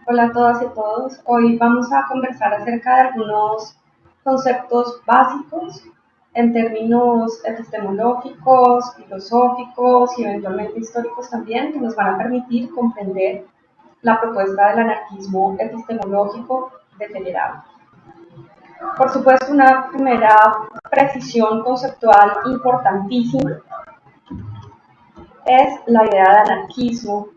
Hola a todas y todos. Hoy vamos a conversar acerca de algunos conceptos básicos en términos epistemológicos, filosóficos y eventualmente históricos también, que nos van a permitir comprender la propuesta del anarquismo epistemológico de Feyerabend. Por supuesto, una primera precisión conceptual importantísima es la idea de anarquismo,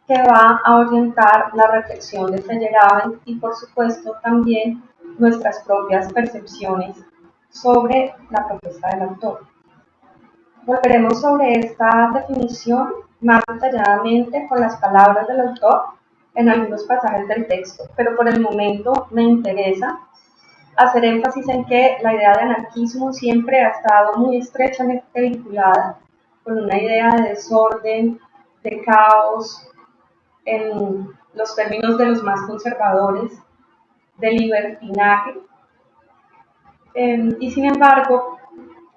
que va a orientar la reflexión de Feyerabend y por supuesto también nuestras propias percepciones sobre la propuesta del autor. Volveremos sobre esta definición más detalladamente con las palabras del autor en algunos pasajes del texto, pero por el momento me interesa hacer énfasis en que la idea de anarquismo siempre ha estado muy estrechamente vinculada con una idea de desorden, de caos, en los términos de los más conservadores, de libertinaje. Y sin embargo,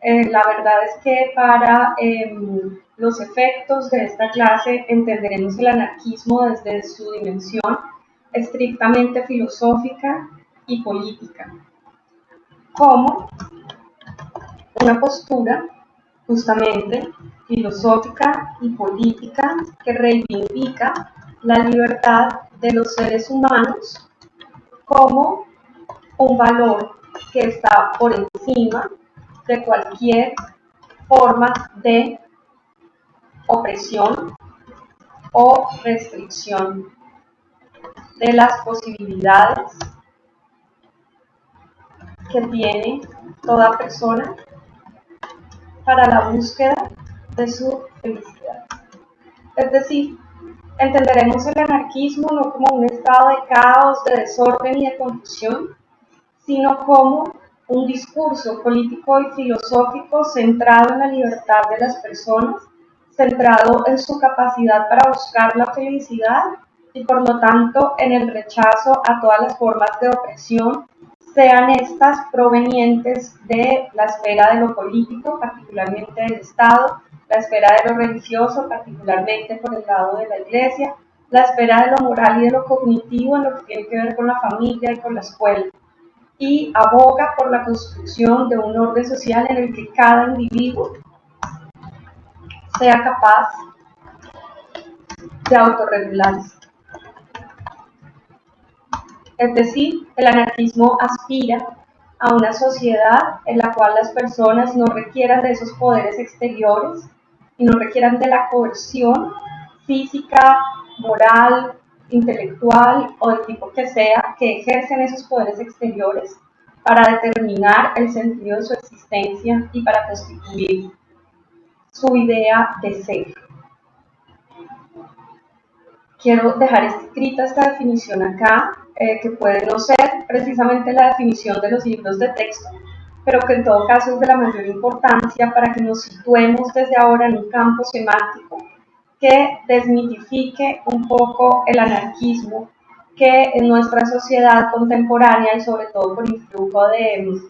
la verdad es que para los efectos de esta clase entenderemos el anarquismo desde su dimensión estrictamente filosófica y política, como una postura justamente filosófica y política que reivindica la libertad de los seres humanos como un valor que está por encima de cualquier forma de opresión o restricción de las posibilidades que tiene toda persona para la búsqueda de su felicidad. Es decir, entenderemos el anarquismo no como un estado de caos, de desorden y de confusión, sino como un discurso político y filosófico centrado en la libertad de las personas, centrado en su capacidad para buscar la felicidad y por lo tanto en el rechazo a todas las formas de opresión, sean estas provenientes de la esfera de lo político, particularmente del Estado, la esfera de lo religioso, particularmente por el lado de la Iglesia, la esfera de lo moral y de lo cognitivo en lo que tiene que ver con la familia y con la escuela, y aboga por la construcción de un orden social en el que cada individuo sea capaz de autorregularse. Es decir, el anarquismo aspira a una sociedad en la cual las personas no requieran de esos poderes exteriores y no requieran de la coerción física, moral, intelectual o del tipo que sea que ejercen esos poderes exteriores para determinar el sentido de su existencia y para constituir su idea de ser. Quiero dejar escrita esta definición acá, que puede no ser precisamente la definición de los libros de texto, pero que en todo caso es de la mayor importancia para que nos situemos desde ahora en un campo semántico que desmitifique un poco el anarquismo que en nuestra sociedad contemporánea y sobre todo por influjo del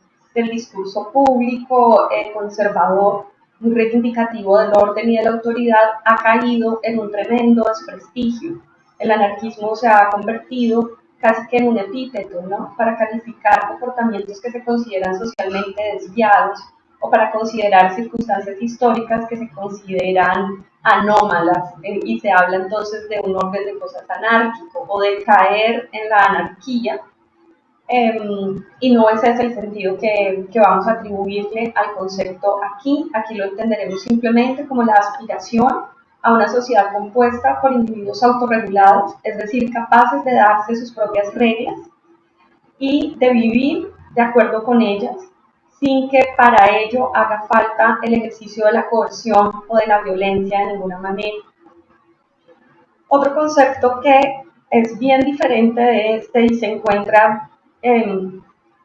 discurso público conservador, muy reivindicativo del orden y de la autoridad, ha caído en un tremendo desprestigio. El anarquismo se ha convertido casi que en un epíteto, ¿no?, para calificar comportamientos que se consideran socialmente desviados o para considerar circunstancias históricas que se consideran anómalas, y se habla entonces de un orden de cosas anárquico o de caer en la anarquía, y no ese es el sentido que vamos a atribuirle al concepto aquí. Aquí lo entenderemos simplemente como la aspiración a una sociedad compuesta por individuos autorregulados, es decir, capaces de darse sus propias reglas y de vivir de acuerdo con ellas, sin que para ello haga falta el ejercicio de la coerción o de la violencia de ninguna manera. Otro concepto que es bien diferente de este y se encuentra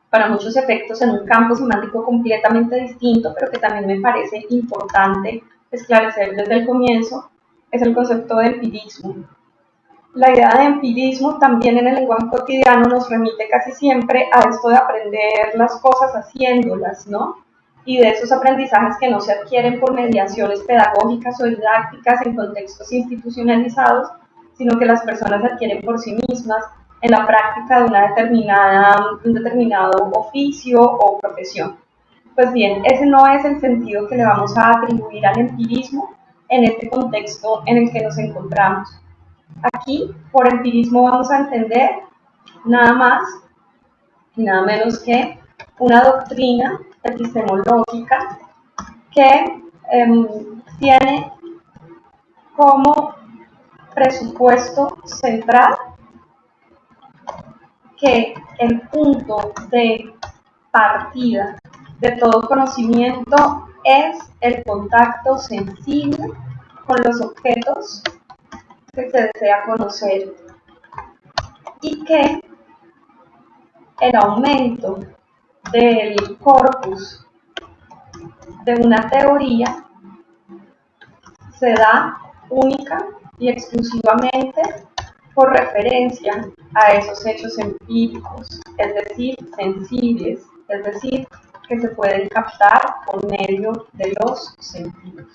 para muchos efectos en un campo semántico completamente distinto, pero que también me parece importante esclarecer desde el comienzo, es el concepto de empirismo. La idea de empirismo también en el lenguaje cotidiano nos remite casi siempre a esto de aprender las cosas haciéndolas, ¿no? Y de esos aprendizajes que no se adquieren por mediaciones pedagógicas o didácticas en contextos institucionalizados, sino que las personas adquieren por sí mismas en la práctica de un determinado oficio o profesión. Pues bien, ese no es el sentido que le vamos a atribuir al empirismo en este contexto en el que nos encontramos. Aquí, por empirismo, vamos a entender nada más y nada menos que una doctrina epistemológica que tiene como presupuesto central que el punto de partida de todo conocimiento es el contacto sensible con los objetos que se desea conocer y que el aumento del corpus de una teoría se da única y exclusivamente por referencia a esos hechos empíricos, es decir, sensibles, es decir, que se pueden captar por medio de los sentidos.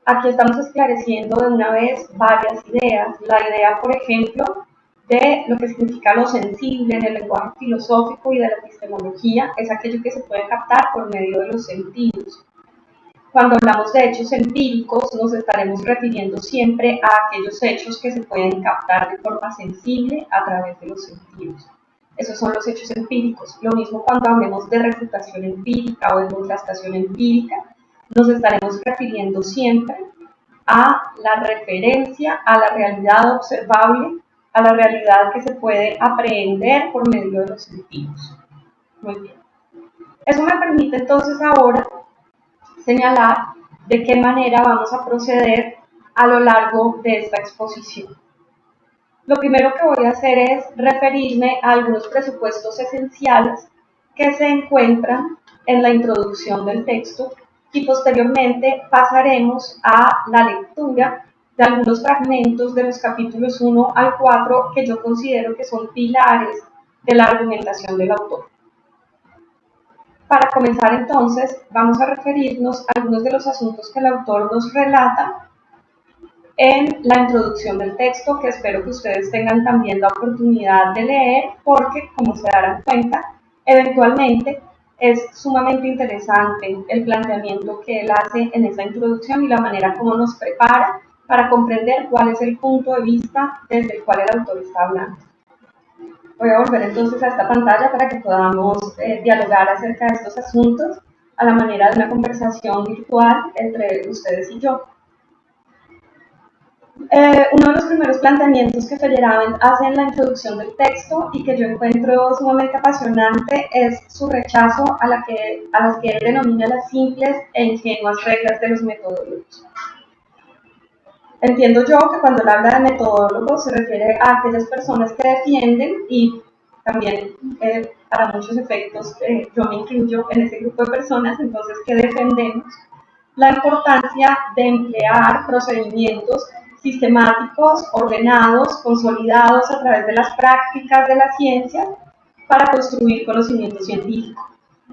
Aquí estamos esclareciendo de una vez varias ideas. La idea, por ejemplo, de lo que significa lo sensible en el lenguaje filosófico y de la epistemología es aquello que se puede captar por medio de los sentidos. Cuando hablamos de hechos empíricos, nos estaremos refiriendo siempre a aquellos hechos que se pueden captar de forma sensible a través de los sentidos. Esos son los hechos empíricos. Lo mismo cuando hablemos de refutación empírica o de contrastación empírica, nos estaremos refiriendo siempre a la referencia a la realidad observable, a la realidad que se puede aprehender por medio de los sentidos. Muy bien. Eso me permite entonces ahora señalar de qué manera vamos a proceder a lo largo de esta exposición. Lo primero que voy a hacer es referirme a algunos presupuestos esenciales que se encuentran en la introducción del texto y posteriormente pasaremos a la lectura de algunos fragmentos de los capítulos 1 al 4 que yo considero que son pilares de la argumentación del autor. Para comenzar entonces, vamos a referirnos a algunos de los asuntos que el autor nos relata en la introducción del texto, que espero que ustedes tengan también la oportunidad de leer, porque, como se darán cuenta, eventualmente es sumamente interesante el planteamiento que él hace en esa introducción y la manera como nos prepara para comprender cuál es el punto de vista desde el cual el autor está hablando. Voy a volver entonces a esta pantalla para que podamos dialogar acerca de estos asuntos a la manera de una conversación virtual entre ustedes y yo. Uno de los primeros planteamientos que Feyerabend hace en la introducción del texto y que yo encuentro sumamente apasionante es su rechazo a las que él denomina las simples e ingenuas reglas de los metodólogos. Entiendo yo que cuando él habla de metodólogos se refiere a aquellas personas que defienden y también para muchos efectos yo me incluyo en ese grupo de personas, entonces que defendemos la importancia de emplear procedimientos sistemáticos, ordenados, consolidados a través de las prácticas de la ciencia para construir conocimiento científico.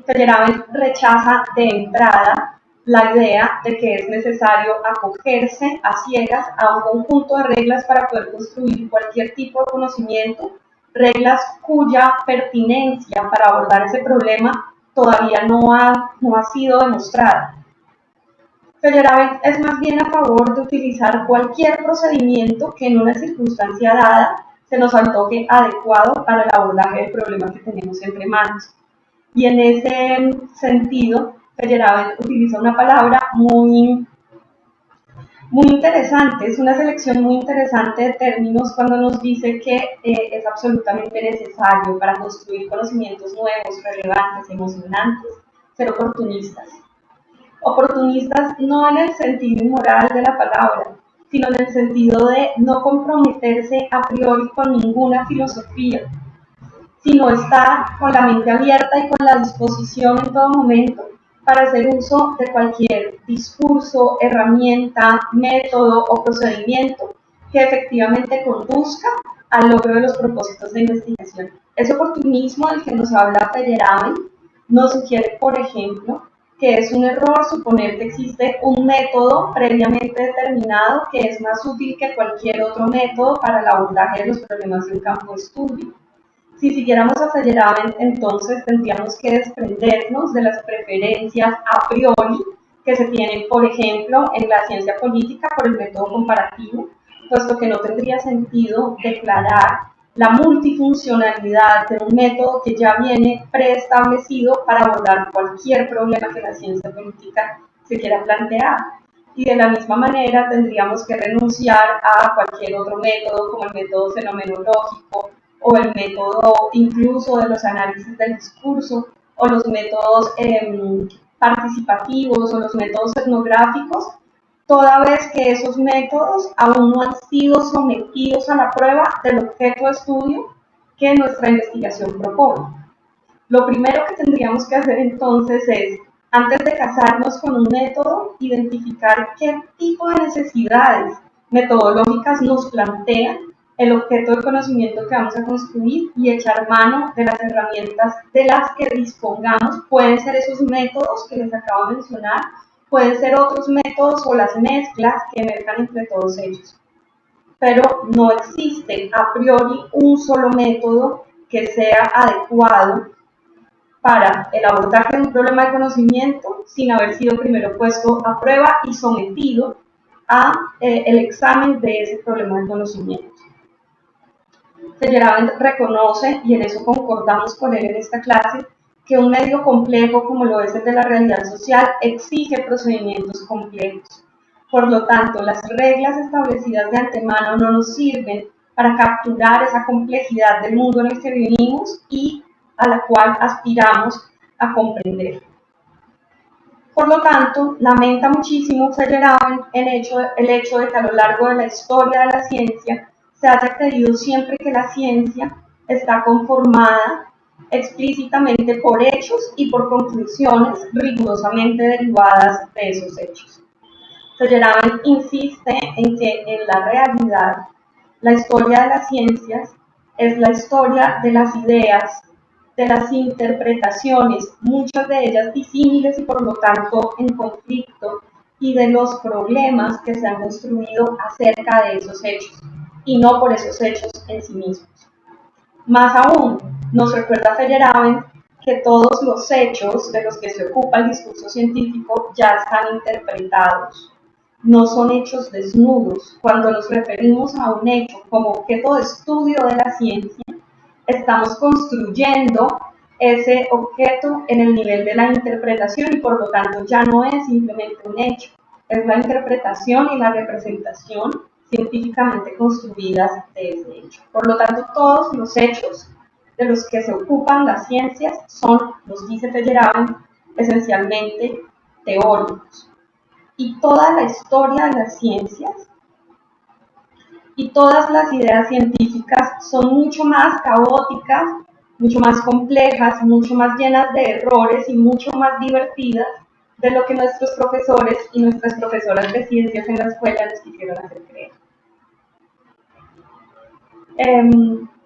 Feyerabend rechaza de entrada la idea de que es necesario acogerse a ciegas a un conjunto de reglas para poder construir cualquier tipo de conocimiento, reglas cuya pertinencia para abordar ese problema todavía no ha sido demostrada. Feyerabend es más bien a favor de utilizar cualquier procedimiento que en una circunstancia dada se nos antoje adecuado para el abordaje del problema que tenemos entre manos. Y en ese sentido, Feyerabend utiliza una palabra muy interesante, es una selección muy interesante de términos cuando nos dice que es absolutamente necesario para construir conocimientos nuevos, relevantes, emocionantes, ser oportunistas. Oportunistas no en el sentido inmoral de la palabra, sino en el sentido de no comprometerse a priori con ninguna filosofía, sino estar con la mente abierta y con la disposición en todo momento para hacer uso de cualquier discurso, herramienta, método o procedimiento que efectivamente conduzca al logro de los propósitos de investigación. Ese oportunismo del que nos habla Feyerabend nos sugiere, por ejemplo, que es un error suponer que existe un método previamente determinado que es más útil que cualquier otro método para el abordaje de los problemas de un campo de estudio. Si siguiéramos a Feyerabend, entonces tendríamos que desprendernos de las preferencias a priori que se tienen, por ejemplo, en la ciencia política por el método comparativo, puesto que no tendría sentido declarar la multifuncionalidad de un método que ya viene preestablecido para abordar cualquier problema que la ciencia política se quiera plantear. Y de la misma manera tendríamos que renunciar a cualquier otro método, como el método fenomenológico, o el método incluso de los análisis del discurso, o los métodos participativos, o los métodos etnográficos, toda vez que esos métodos aún no han sido sometidos a la prueba del objeto de estudio que nuestra investigación propone. Lo primero que tendríamos que hacer entonces es, antes de casarnos con un método, identificar qué tipo de necesidades metodológicas nos plantean el objeto de conocimiento que vamos a construir y echar mano de las herramientas de las que dispongamos. Pueden ser esos métodos que les acabo de mencionar, pueden ser otros métodos o las mezclas que emerjan entre todos ellos. Pero no existe a priori un solo método que sea adecuado para el abordaje de un problema de conocimiento sin haber sido primero puesto a prueba y sometido a el examen de ese problema de conocimiento. Feyerabend reconoce, y en eso concordamos con él en esta clase, que un medio complejo como lo es el de la realidad social exige procedimientos complejos. Por lo tanto, las reglas establecidas de antemano no nos sirven para capturar esa complejidad del mundo en el que vivimos y a la cual aspiramos a comprender. Por lo tanto, lamenta muchísimo Feyerabend el hecho de que a lo largo de la historia de la ciencia se haya creído siempre que la ciencia está conformada explícitamente por hechos y por conclusiones rigurosamente derivadas de esos hechos. Feyerabend insiste en que en la realidad la historia de las ciencias es la historia de las ideas, de las interpretaciones, muchas de ellas disímiles y por lo tanto en conflicto, y de los problemas que se han construido acerca de esos hechos, y no por esos hechos en sí mismos. Más aún, nos recuerda Feyerabend que todos los hechos de los que se ocupa el discurso científico ya están interpretados. No son hechos desnudos. Cuando nos referimos a un hecho como objeto de estudio de la ciencia, estamos construyendo ese objeto en el nivel de la interpretación y por lo tanto ya no es simplemente un hecho, es la interpretación y la representación científicamente construidas de ese hecho. Por lo tanto, todos los hechos de los que se ocupan las ciencias son, nos dice Feyerabend, esencialmente teóricos. Y toda la historia de las ciencias y todas las ideas científicas son mucho más caóticas, mucho más complejas, mucho más llenas de errores y mucho más divertidas de lo que nuestros profesores y nuestras profesoras de ciencias en la escuela nos quisieron hacer creer.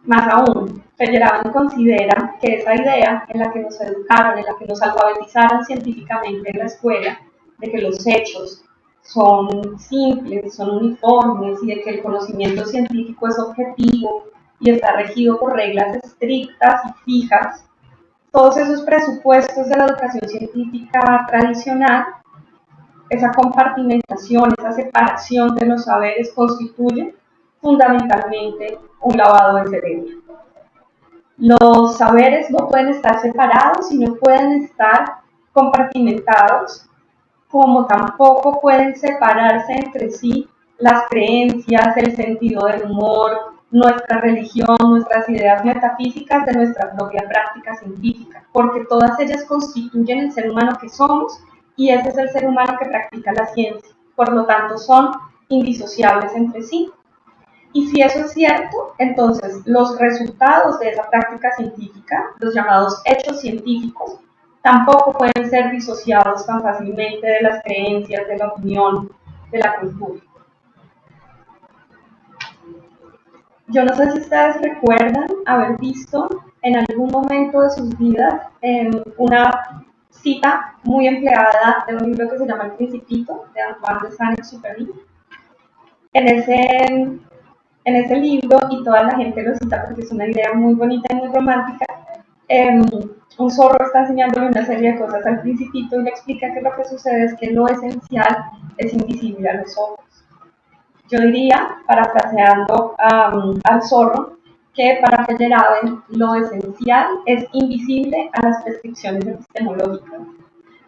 Más aún, Feyerabend considera que esa idea en la que nos educaron, en la que nos alfabetizaron científicamente en la escuela, de que los hechos son simples, son uniformes y de que el conocimiento científico es objetivo y está regido por reglas estrictas y fijas, todos esos presupuestos de la educación científica tradicional, esa compartimentación, esa separación de los saberes constituyen fundamentalmente un lavado de cerebro. Los saberes no pueden estar separados y no pueden estar compartimentados, como tampoco pueden separarse entre sí las creencias, el sentido del humor, nuestra religión, nuestras ideas metafísicas de nuestra propia práctica científica, porque todas ellas constituyen el ser humano que somos y ese es el ser humano que practica la ciencia. Por lo tanto, son indisociables entre sí. Y si eso es cierto, entonces los resultados de esa práctica científica, los llamados hechos científicos, tampoco pueden ser disociados tan fácilmente de las creencias, de la opinión, de la cultura. Yo no sé si ustedes recuerdan haber visto en algún momento de sus vidas una cita muy empleada de un libro que se llama El Principito, de Antoine de Saint-Exupéry. En ese libro, y toda la gente lo cita porque es una idea muy bonita y muy romántica, un zorro está enseñándole una serie de cosas al Principito y le explica que lo que sucede es que lo esencial es invisible a los ojos. Yo diría, parafraseando al zorro, que para Feyerabend lo esencial es invisible a las prescripciones epistemológicas.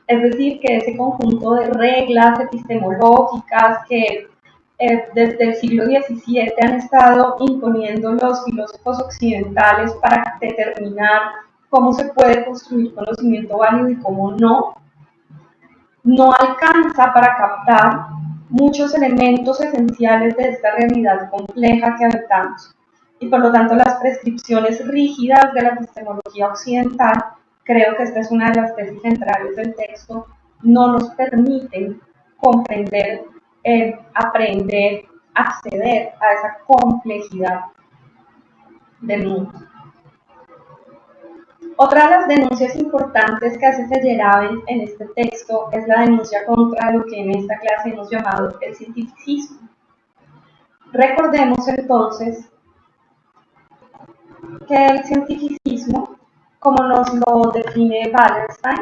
Es decir, que ese conjunto de reglas epistemológicas que desde el siglo XVII han estado imponiendo los filósofos occidentales para determinar cómo se puede construir conocimiento válido y cómo no alcanza para captar muchos elementos esenciales de esta realidad compleja que habitamos. Y por lo tanto las prescripciones rígidas de la epistemología occidental, creo que esta es una de las tesis centrales del texto, no nos permiten comprender, aprender, acceder a esa complejidad del mundo. Otra de las denuncias importantes que hace Feyerabend en este texto es la denuncia contra lo que en esta clase hemos llamado el cientificismo. Recordemos entonces que el cientificismo, como nos lo define Wallerstein,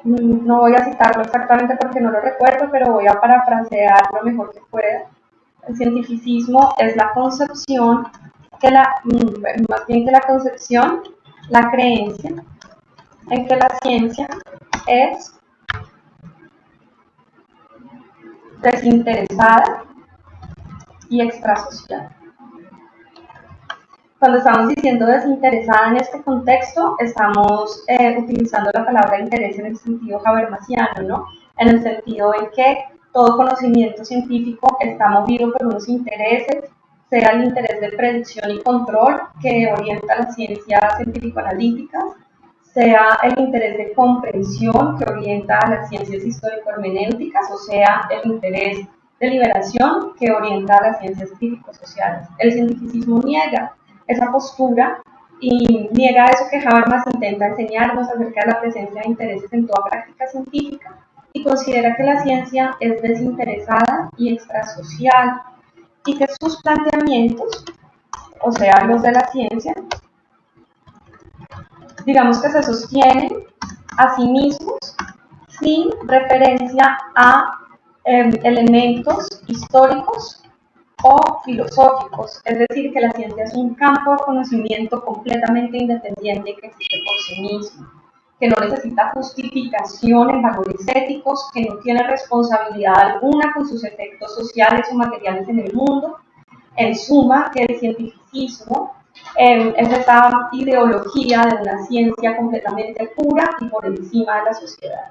no voy a citarlo exactamente porque no lo recuerdo, pero voy a parafrasear lo mejor que pueda. El cientificismo es la concepción más bien que la concepción, la creencia en que la ciencia es desinteresada y extrasocial. Cuando estamos diciendo desinteresada en este contexto, estamos utilizando la palabra interés en el sentido habermasiano, ¿no? En el sentido en que todo conocimiento científico está movido por unos intereses, sea el interés de predicción y control que orienta la ciencia científico-analítica, sea el interés de comprensión que orienta a las ciencias histórico-hermenéuticas, o sea, el interés de liberación que orienta a las ciencias crítico-sociales. El cientificismo niega esa postura y niega eso que Habermas intenta enseñarnos acerca de la presencia de intereses en toda práctica científica y considera que la ciencia es desinteresada y extrasocial y que sus planteamientos, o sea, los de la ciencia, digamos que se sostienen a sí mismos sin referencia a elementos históricos o filosóficos, es decir, que la ciencia es un campo de conocimiento completamente independiente que existe por sí mismo, que no necesita justificación en valores éticos, que no tiene responsabilidad alguna con sus efectos sociales o materiales en el mundo. En suma, que el cientificismo es esa ideología de una ciencia completamente pura y por encima de la sociedad.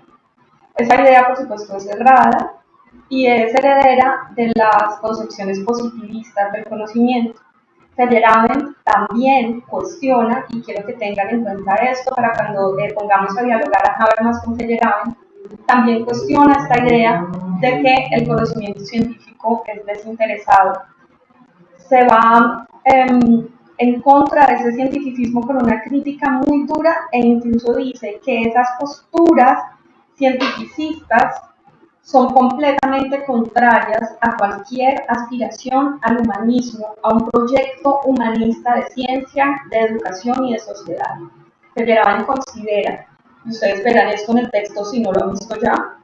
Esa idea, por supuesto, es errada y es heredera de las concepciones positivistas del conocimiento. Feyerabend también cuestiona, y quiero que tengan en cuenta esto para cuando pongamos a dialogar a Habermas con Feyerabend, también cuestiona esta idea de que el conocimiento científico es desinteresado. Se va en contra de ese cientificismo con una crítica muy dura e incluso dice que esas posturas cientificistas son completamente contrarias a cualquier aspiración al humanismo, a un proyecto humanista de ciencia, de educación y de sociedad. Feyerabend considera, y ustedes verán esto en el texto si no lo han visto ya,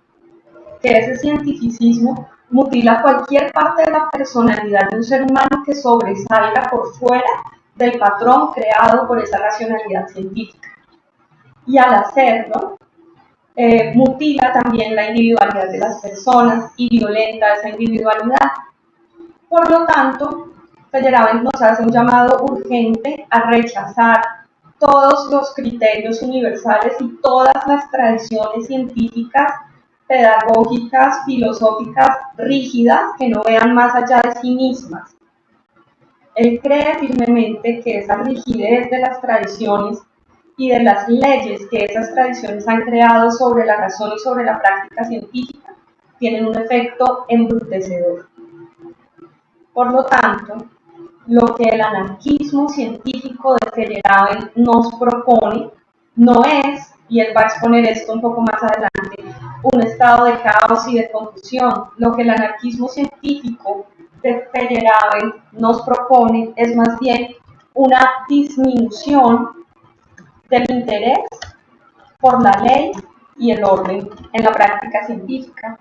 que ese cientificismo mutila cualquier parte de la personalidad de un ser humano que sobresalga por fuera del patrón creado por esa racionalidad científica. Y al hacerlo, mutila también la individualidad de las personas y violenta esa individualidad. Por lo tanto, Feyerabend nos hace un llamado urgente a rechazar todos los criterios universales y todas las tradiciones científicas, pedagógicas, filosóficas, rígidas, que no vean más allá de sí mismas. Él cree firmemente que esa rigidez de las tradiciones y de las leyes que esas tradiciones han creado sobre la razón y sobre la práctica científica tienen un efecto embrutecedor. Por lo tanto, lo que el anarquismo científico de Feyerabend nos propone no es, y él va a exponer esto un poco más adelante, un estado de caos y de confusión. Lo que el anarquismo científico de Feyerabend nos propone es más bien una disminución del interés por la ley y el orden en la práctica científica.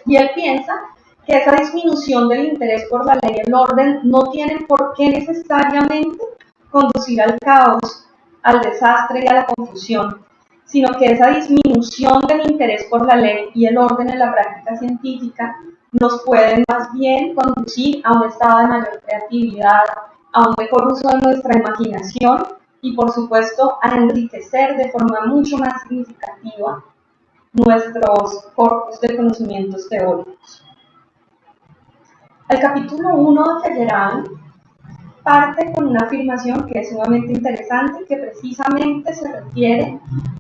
Y él piensa que esa disminución del interés por la ley y el orden no tiene por qué necesariamente conducir al caos, al desastre y a la confusión, sino que esa disminución del interés por la ley y el orden en la práctica científica nos puede más bien conducir a un estado de mayor creatividad, a un mejor uso de nuestra imaginación y, por supuesto, a enriquecer de forma mucho más significativa nuestros corpus de conocimientos teóricos. El capítulo 1 de Feyerabend parte con una afirmación que es sumamente interesante, que precisamente se refiere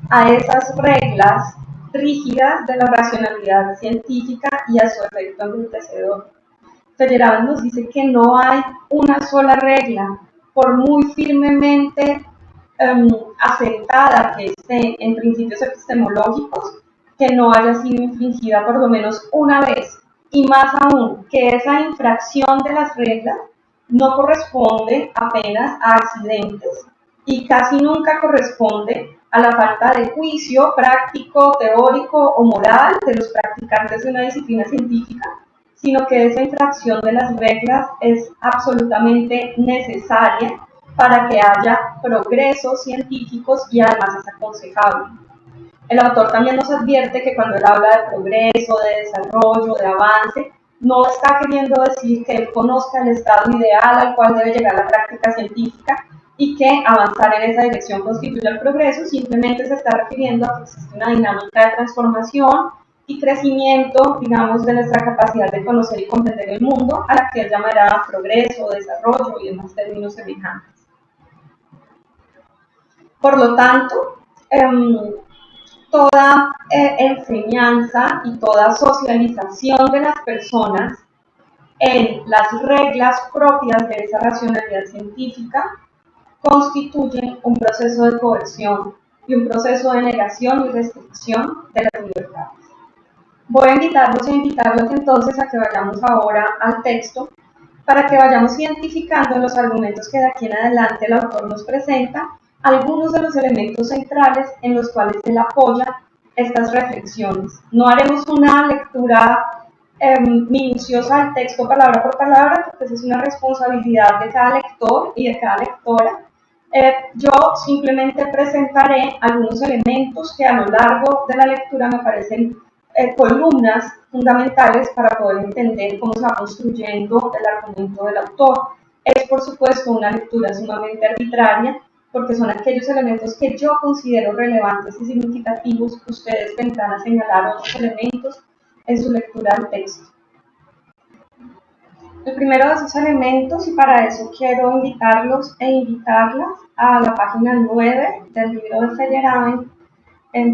a esas reglas rígidas de la racionalidad científica y a su efecto enriquecedor. Feyerabend nos dice que no hay una sola regla, por muy firmemente asentada que esté en principios epistemológicos, que no haya sido infringida por lo menos una vez, y más aún, que esa infracción de las reglas no corresponde apenas a accidentes y casi nunca corresponde a la falta de juicio práctico, teórico o moral de los practicantes de una disciplina científica, sino que esa infracción de las reglas es absolutamente necesaria para que haya progresos científicos y además es aconsejable. El autor también nos advierte que cuando él habla de progreso, de desarrollo, de avance, no está queriendo decir que él conozca el estado ideal al cual debe llegar la práctica científica y que avanzar en esa dirección constituye el progreso, simplemente se está refiriendo a que existe una dinámica de transformación y crecimiento, digamos, de nuestra capacidad de conocer y comprender el mundo, a la que él llamará progreso, desarrollo y demás términos semejantes. Por lo tanto, toda enseñanza y toda socialización de las personas en las reglas propias de esa racionalidad científica constituyen un proceso de coerción y un proceso de negación y restricción de las libertades. Voy a invitarlos entonces a que vayamos ahora al texto para que vayamos identificando en los argumentos que de aquí en adelante el autor nos presenta algunos de los elementos centrales en los cuales él apoya estas reflexiones. No haremos una lectura minuciosa del texto palabra por palabra, porque esa es una responsabilidad de cada lector y de cada lectora. Yo simplemente presentaré algunos elementos que a lo largo de la lectura me parecen columnas fundamentales para poder entender cómo se va construyendo el argumento del autor. Es, por supuesto, una lectura sumamente arbitraria, porque son aquellos elementos que yo considero relevantes y significativos. Ustedes vendrán a señalar otros elementos en su lectura del texto. El primero de esos elementos, y para eso quiero invitarlos e invitarlas a la página 9 del libro de Feyerabend,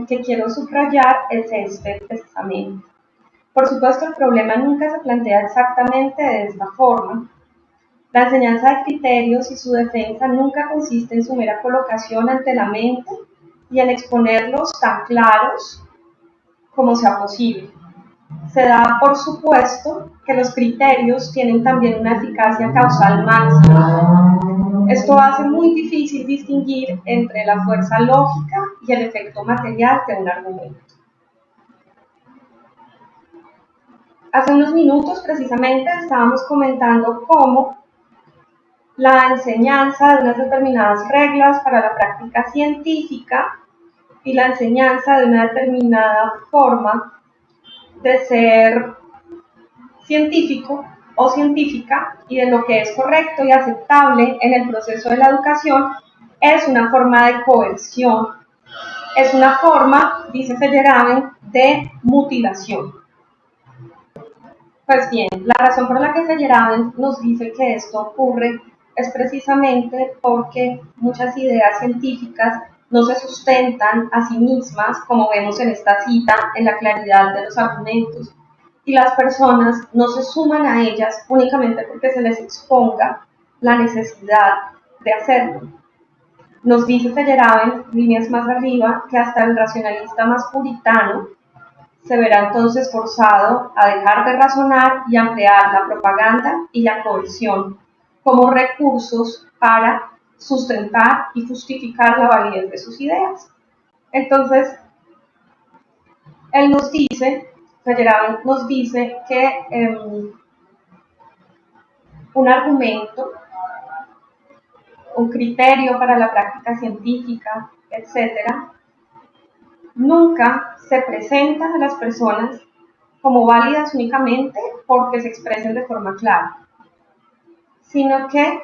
que quiero subrayar, es este precisamente. Por supuesto, el problema nunca se plantea exactamente de esta forma. La enseñanza de criterios y su defensa nunca consiste en su mera colocación ante la mente y en exponerlos tan claros como sea posible. Se da por supuesto que los criterios tienen también una eficacia causal máxima. Esto hace muy difícil distinguir entre la fuerza lógica y el efecto material de un argumento. Hace unos minutos precisamente estábamos comentando cómo la enseñanza de unas determinadas reglas para la práctica científica y la enseñanza de una determinada forma de ser científico o científica y de lo que es correcto y aceptable en el proceso de la educación es una forma de coerción, es una forma, dice Feyerabend, de mutilación. Pues bien, la razón por la que Feyerabend nos dice que esto ocurre es precisamente porque muchas ideas científicas no se sustentan a sí mismas, como vemos en esta cita, en la claridad de los argumentos, y las personas no se suman a ellas únicamente porque se les exponga la necesidad de hacerlo. Nos dice Feyerabend, líneas más arriba, que hasta el racionalista más puritano se verá entonces forzado a dejar de razonar y a emplear la propaganda y la coerción como recursos para sustentar y justificar la validez de sus ideas. Entonces, él nos dice, Feyerabend nos dice que un argumento, un criterio para la práctica científica, etcétera, nunca se presentan a las personas como válidas únicamente porque se expresen de forma clara, sino que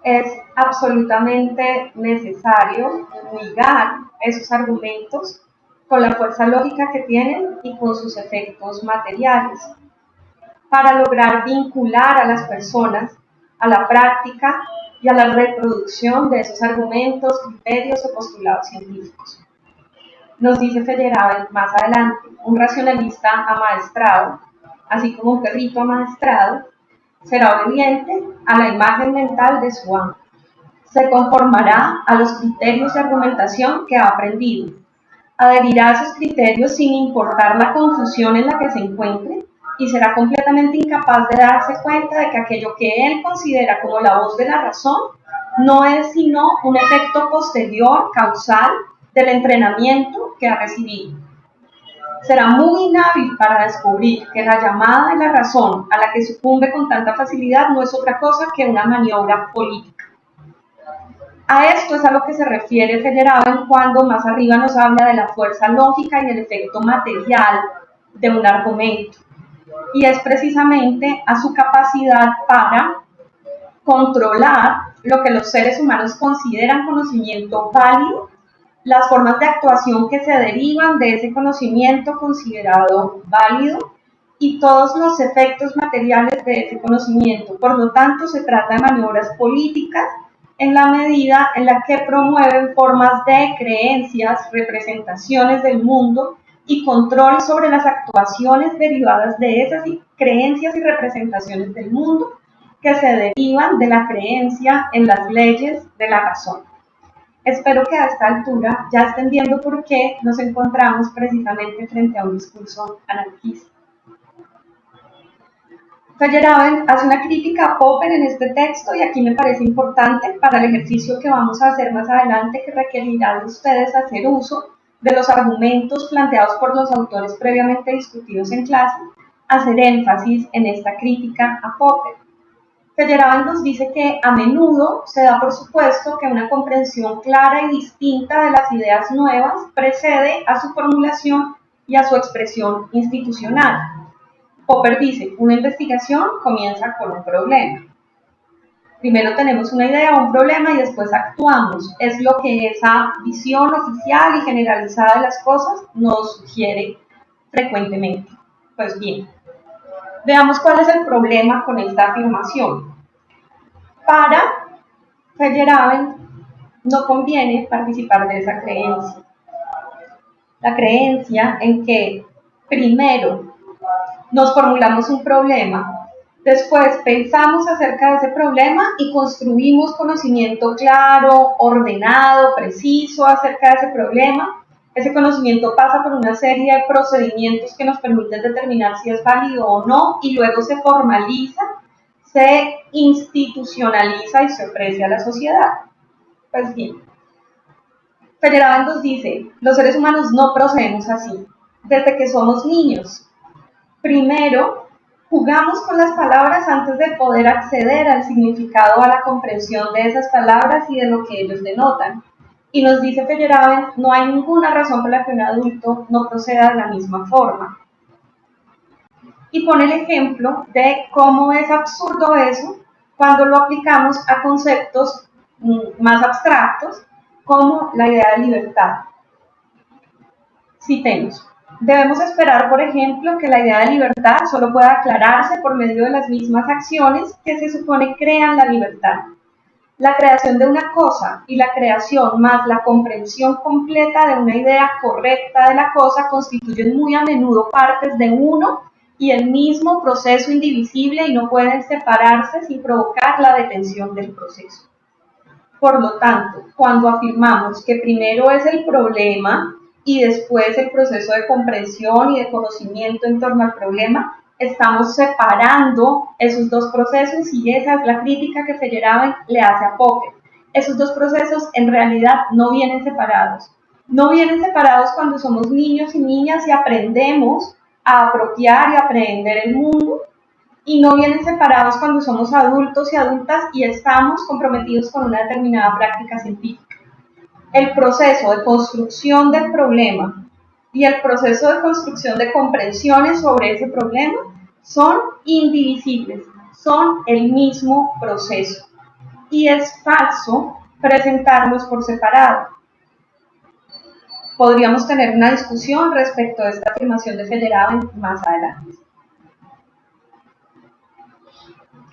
es absolutamente necesario ligar esos argumentos con la fuerza lógica que tienen y con sus efectos materiales, para lograr vincular a las personas a la práctica y a la reproducción de esos argumentos, criterios o postulados científicos. Nos dice Feyerabend más adelante, un racionalista amaestrado, así como un perrito amaestrado, será obediente a la imagen mental de su amo. Se conformará a los criterios de argumentación que ha aprendido. Adherirá a esos criterios sin importar la confusión en la que se encuentre y será completamente incapaz de darse cuenta de que aquello que él considera como la voz de la razón no es sino un efecto posterior, causal, del entrenamiento que ha recibido. Será muy inhábil para descubrir que la llamada de la razón a la que sucumbe con tanta facilidad no es otra cosa que una maniobra política. A esto es a lo que se refiere Feyerabend cuando más arriba nos habla de la fuerza lógica y el efecto material de un argumento. Y es precisamente a su capacidad para controlar lo que los seres humanos consideran conocimiento válido, las formas de actuación que se derivan de ese conocimiento considerado válido y todos los efectos materiales de ese conocimiento. Por lo tanto, se trata de maniobras políticas en la medida en la que promueven formas de creencias, representaciones del mundo y control sobre las actuaciones derivadas de esas creencias y representaciones del mundo que se derivan de la creencia en las leyes de la razón. Espero que a esta altura ya estén viendo por qué nos encontramos precisamente frente a un discurso anarquista. Feyerabend hace una crítica a Popper en este texto y aquí me parece importante para el ejercicio que vamos a hacer más adelante, que requerirá de ustedes hacer uso de los argumentos planteados por los autores previamente discutidos en clase, hacer énfasis en esta crítica a Popper. Feyerabend nos dice que a menudo se da por supuesto que una comprensión clara y distinta de las ideas nuevas precede a su formulación y a su expresión institucional. Popper dice, una investigación comienza con un problema. Primero tenemos una idea o un problema y después actuamos. Es lo que esa visión oficial y generalizada de las cosas nos sugiere frecuentemente. Pues bien, veamos cuál es el problema con esta afirmación. Para Feyerabend no conviene participar de esa creencia. La creencia en que primero nos formulamos un problema, después pensamos acerca de ese problema y construimos conocimiento claro, ordenado, preciso acerca de ese problema. Ese conocimiento pasa por una serie de procedimientos que nos permiten determinar si es válido o no y luego se formaliza, se institucionaliza y se ofrece a la sociedad. Pues bien, Feyerabend nos dice, los seres humanos no procedemos así, desde que somos niños. Primero, jugamos con las palabras antes de poder acceder al significado o a la comprensión de esas palabras y de lo que ellos denotan. Y nos dice Feyerabend, no hay ninguna razón por la que un adulto no proceda de la misma forma. Y pone el ejemplo de cómo es absurdo eso cuando lo aplicamos a conceptos más abstractos, como la idea de libertad. Citemos. Debemos esperar, por ejemplo, que la idea de libertad solo pueda aclararse por medio de las mismas acciones que se supone crean la libertad. La creación de una cosa y la creación más la comprensión completa de una idea correcta de la cosa constituyen muy a menudo partes de uno y el mismo proceso indivisible y no pueden separarse sin provocar la detención del proceso. Por lo tanto, cuando afirmamos que primero es el problema y después el proceso de comprensión y de conocimiento en torno al problema, estamos separando esos dos procesos y esa es la crítica que Feyerabend le hace a Popper. Esos dos procesos en realidad no vienen separados. No vienen separados cuando somos niños y niñas y aprendemos a apropiar y aprehender el mundo, y no vienen separados cuando somos adultos y adultas y estamos comprometidos con una determinada práctica científica. El proceso de construcción del problema y el proceso de construcción de comprensiones sobre ese problema son indivisibles, son el mismo proceso. Y es falso presentarlos por separado. Podríamos tener una discusión respecto a esta afirmación de Feyerabend más adelante.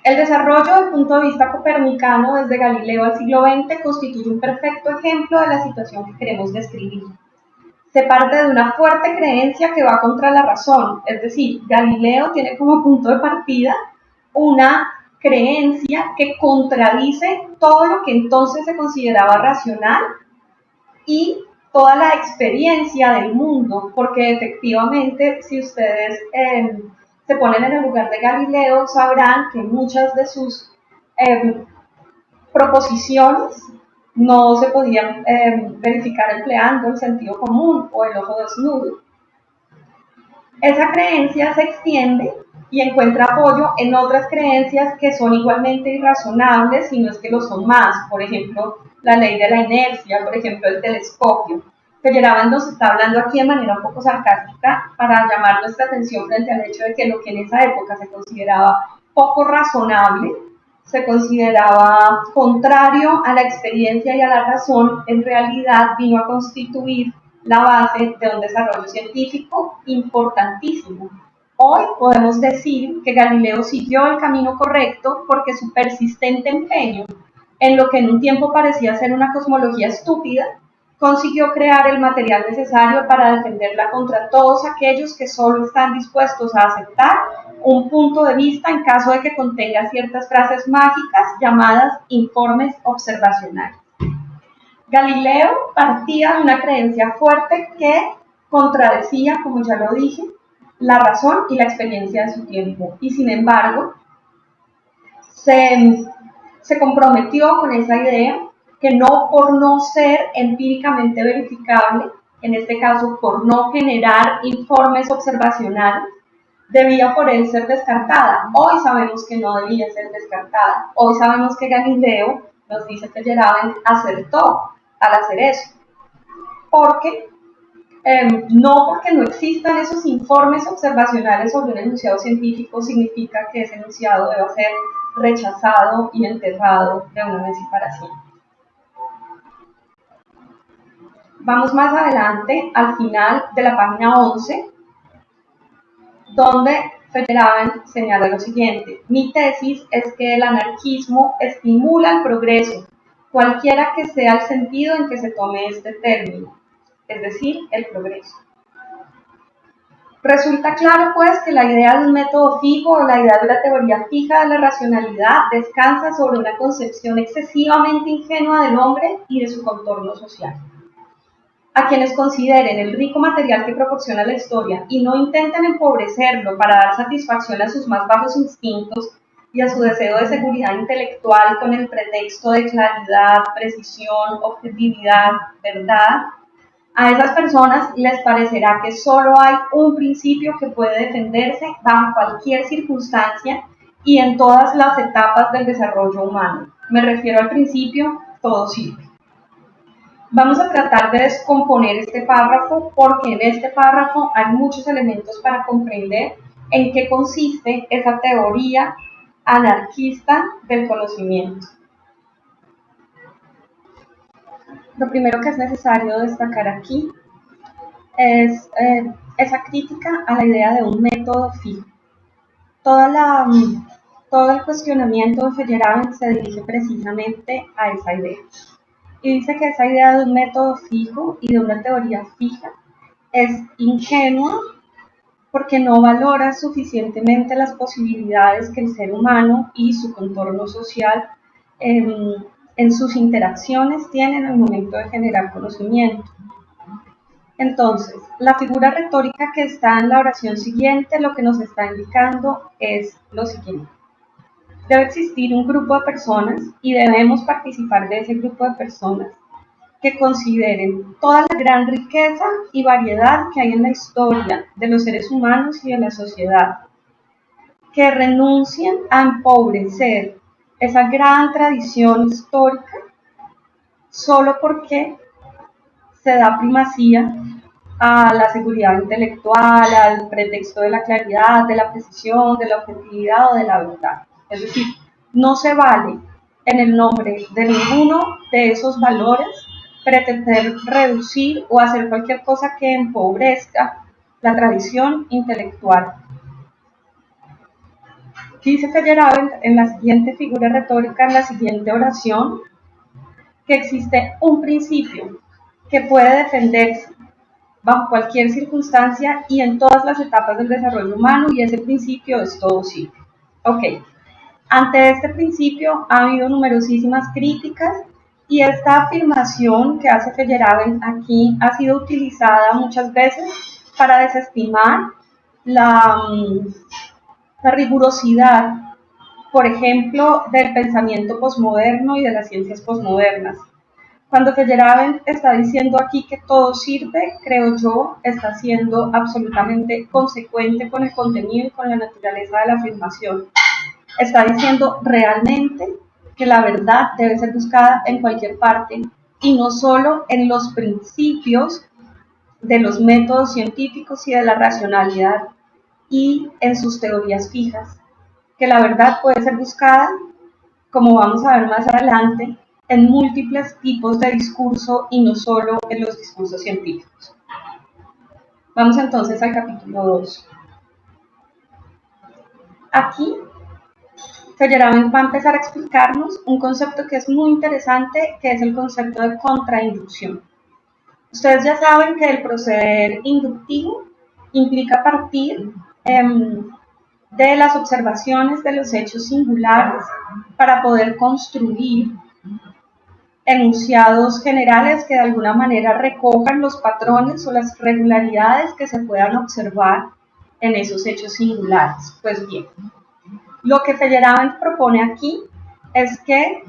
El desarrollo del punto de vista copernicano desde Galileo al siglo XX constituye un perfecto ejemplo de la situación que queremos describir. Se parte de una fuerte creencia que va contra la razón, es decir, Galileo tiene como punto de partida una creencia que contradice todo lo que entonces se consideraba racional y toda la experiencia del mundo, porque efectivamente, si ustedes se ponen en el lugar de Galileo, sabrán que muchas de sus proposiciones no se podían verificar empleando el sentido común o el ojo desnudo. Esa creencia se extiende y encuentra apoyo en otras creencias que son igualmente irrazonables, si no es que lo son más. Por ejemplo, la ley de la inercia, por ejemplo, el telescopio. Feyerabend nos está hablando aquí de manera un poco sarcástica para llamar nuestra atención frente al hecho de que lo que en esa época se consideraba poco razonable, se consideraba contrario a la experiencia y a la razón, en realidad vino a constituir la base de un desarrollo científico importantísimo. Hoy podemos decir que Galileo siguió el camino correcto porque su persistente empeño en lo que en un tiempo parecía ser una cosmología estúpida, consiguió crear el material necesario para defenderla contra todos aquellos que solo están dispuestos a aceptar un punto de vista en caso de que contenga ciertas frases mágicas llamadas informes observacionales. Galileo partía de una creencia fuerte que contradecía, como ya lo dije, la razón y la experiencia de su tiempo, y sin embargo se comprometió con esa idea que no por no ser empíricamente verificable, en este caso por no generar informes observacionales, debía por él ser descartada. Hoy sabemos que no debía ser descartada. Hoy sabemos que Galileo, nos dice Feyerabend, acertó al hacer eso. Porque no porque no existan esos informes observacionales sobre un enunciado científico significa que ese enunciado deba ser rechazado y enterrado de una vez y para siempre. Vamos más adelante, al final de la página 11, donde Feyerabend señala lo siguiente: mi tesis es que el anarquismo estimula el progreso, cualquiera que sea el sentido en que se tome este término, es decir, el progreso. Resulta claro, pues, que la idea de un método fijo o la idea de una teoría fija de la racionalidad descansa sobre una concepción excesivamente ingenua del hombre y de su contorno social. A quienes consideren el rico material que proporciona la historia y no intenten empobrecerlo para dar satisfacción a sus más bajos instintos y a su deseo de seguridad intelectual con el pretexto de claridad, precisión, objetividad, verdad, a esas personas les parecerá que solo hay un principio que puede defenderse bajo cualquier circunstancia y en todas las etapas del desarrollo humano. Me refiero al principio, todo sirve. Vamos a tratar de descomponer este párrafo porque en este párrafo hay muchos elementos para comprender en qué consiste esa teoría anarquista del conocimiento. Lo primero que es necesario destacar aquí es esa crítica a la idea de un método fijo. Todo el cuestionamiento de Feyerabend se dirige precisamente a esa idea. Y dice que esa idea de un método fijo y de una teoría fija es ingenua porque no valora suficientemente las posibilidades que el ser humano y su contorno social en sus interacciones tienen al momento de generar conocimiento. Entonces, la figura retórica que está en la oración siguiente lo que nos está indicando es lo siguiente. Debe existir un grupo de personas y debemos participar de ese grupo de personas que consideren toda la gran riqueza y variedad que hay en la historia de los seres humanos y de la sociedad, que renuncien a empobrecer esa gran tradición histórica solo porque se da primacía a la seguridad intelectual, al pretexto de la claridad, de la precisión, de la objetividad o de la verdad. Es decir, no se vale en el nombre de ninguno de esos valores pretender reducir o hacer cualquier cosa que empobrezca la tradición intelectual. Dice Feyerabend en la siguiente figura retórica, en la siguiente oración, que existe un principio que puede defenderse bajo cualquier circunstancia y en todas las etapas del desarrollo humano, y ese principio es todo sirve. Ok, ante este principio ha habido numerosísimas críticas y esta afirmación que hace Feyerabend aquí ha sido utilizada muchas veces para desestimar la rigurosidad, por ejemplo, del pensamiento posmoderno y de las ciencias posmodernas. Cuando Feyerabend está diciendo aquí que todo sirve, creo yo, está siendo absolutamente consecuente con el contenido y con la naturaleza de la afirmación. Está diciendo realmente que la verdad debe ser buscada en cualquier parte y no solo en los principios de los métodos científicos y de la racionalidad y en sus teorías fijas, que la verdad puede ser buscada, como vamos a ver más adelante, en múltiples tipos de discurso y no solo en los discursos científicos. Vamos entonces al capítulo 2. Aquí, Feyerabend va a empezar a explicarnos un concepto que es muy interesante, que es el concepto de contrainducción. Ustedes ya saben que el proceder inductivo implica partir de las observaciones de los hechos singulares para poder construir enunciados generales que de alguna manera recojan los patrones o las regularidades que se puedan observar en esos hechos singulares. Pues bien, lo que Feyerabend propone aquí es que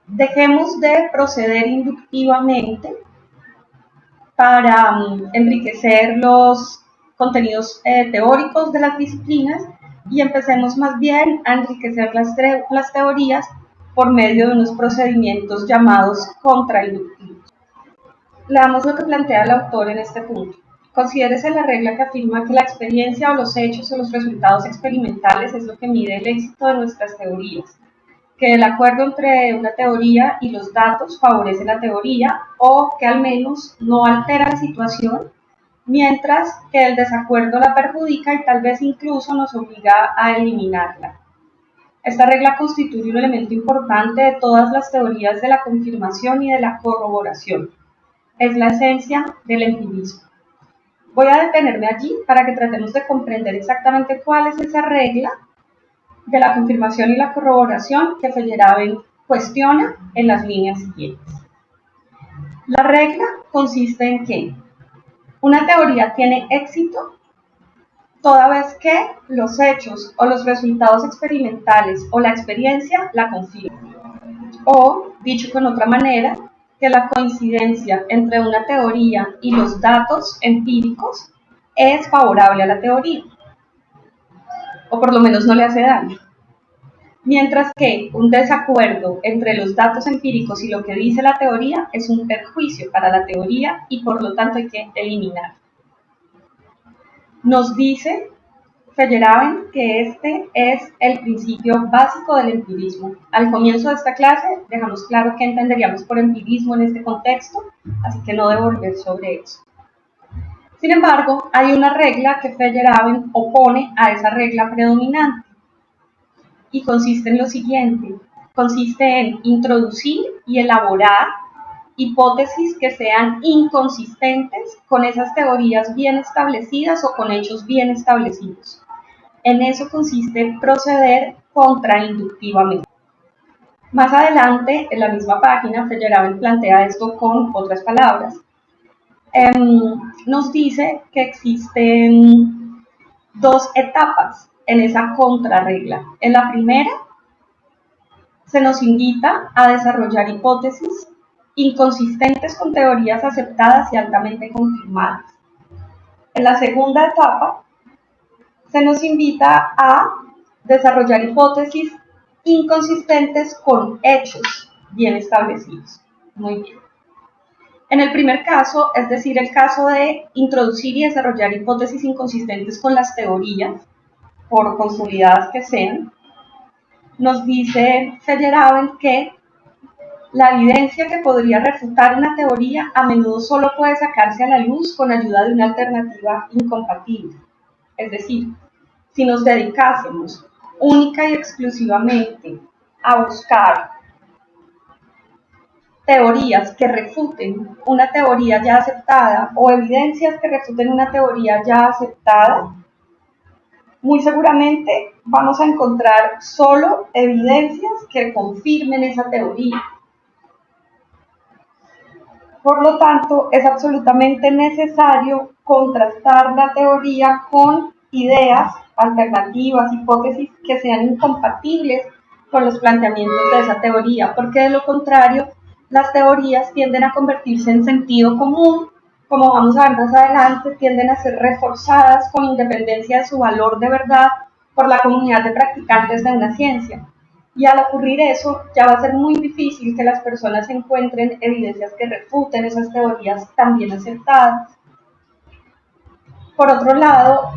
dejemos de proceder inductivamente para enriquecer los contenidos teóricos de las disciplinas y empecemos más bien a enriquecer las teorías por medio de unos procedimientos llamados contrainductivos. Leamos lo que plantea el autor en este punto. Considérese la regla que afirma que la experiencia o los hechos o los resultados experimentales es lo que mide el éxito de nuestras teorías, que el acuerdo entre una teoría y los datos favorece la teoría o que al menos no altera la situación, mientras que el desacuerdo la perjudica y tal vez incluso nos obliga a eliminarla. Esta regla constituye un elemento importante de todas las teorías de la confirmación y de la corroboración. Es la esencia del empirismo. Voy a detenerme allí para que tratemos de comprender exactamente cuál es esa regla de la confirmación y la corroboración que Feyerabend cuestiona en las líneas siguientes. La regla consiste en que una teoría tiene éxito toda vez que los hechos o los resultados experimentales o la experiencia la confirman. O, dicho con otra manera, que la coincidencia entre una teoría y los datos empíricos es favorable a la teoría, o por lo menos no le hace daño. Mientras que un desacuerdo entre los datos empíricos y lo que dice la teoría es un perjuicio para la teoría y por lo tanto hay que eliminarlo. Nos dice Feyerabend que este es el principio básico del empirismo. Al comienzo de esta clase dejamos claro qué entenderíamos por empirismo en este contexto, así que no debo volver sobre eso. Sin embargo, hay una regla que Feyerabend opone a esa regla predominante y consiste en lo siguiente: consiste en introducir y elaborar hipótesis que sean inconsistentes con esas teorías bien establecidas o con hechos bien establecidos. En eso consiste proceder contrainductivamente. Más adelante, en la misma página, Feyerabend plantea esto con otras palabras. Nos dice que existen dos etapas en esa contrarregla. En la primera, se nos invita a desarrollar hipótesis inconsistentes con teorías aceptadas y altamente confirmadas. En la segunda etapa, se nos invita a desarrollar hipótesis inconsistentes con hechos bien establecidos. Muy bien. En el primer caso, es decir, el caso de introducir y desarrollar hipótesis inconsistentes con las teorías, por consolidadas que sean, nos dice Feyerabend que la evidencia que podría refutar una teoría a menudo solo puede sacarse a la luz con ayuda de una alternativa incompatible. Es decir, si nos dedicásemos única y exclusivamente a buscar teorías que refuten una teoría ya aceptada o evidencias que refuten una teoría ya aceptada, muy seguramente vamos a encontrar solo evidencias que confirmen esa teoría. Por lo tanto, es absolutamente necesario contrastar la teoría con ideas alternativas, hipótesis que sean incompatibles con los planteamientos de esa teoría, porque de lo contrario, las teorías tienden a convertirse en sentido común, como vamos a ver más adelante, tienden a ser reforzadas con independencia de su valor de verdad por la comunidad de practicantes de una ciencia. Y al ocurrir eso, ya va a ser muy difícil que las personas encuentren evidencias que refuten esas teorías también aceptadas. Por otro lado,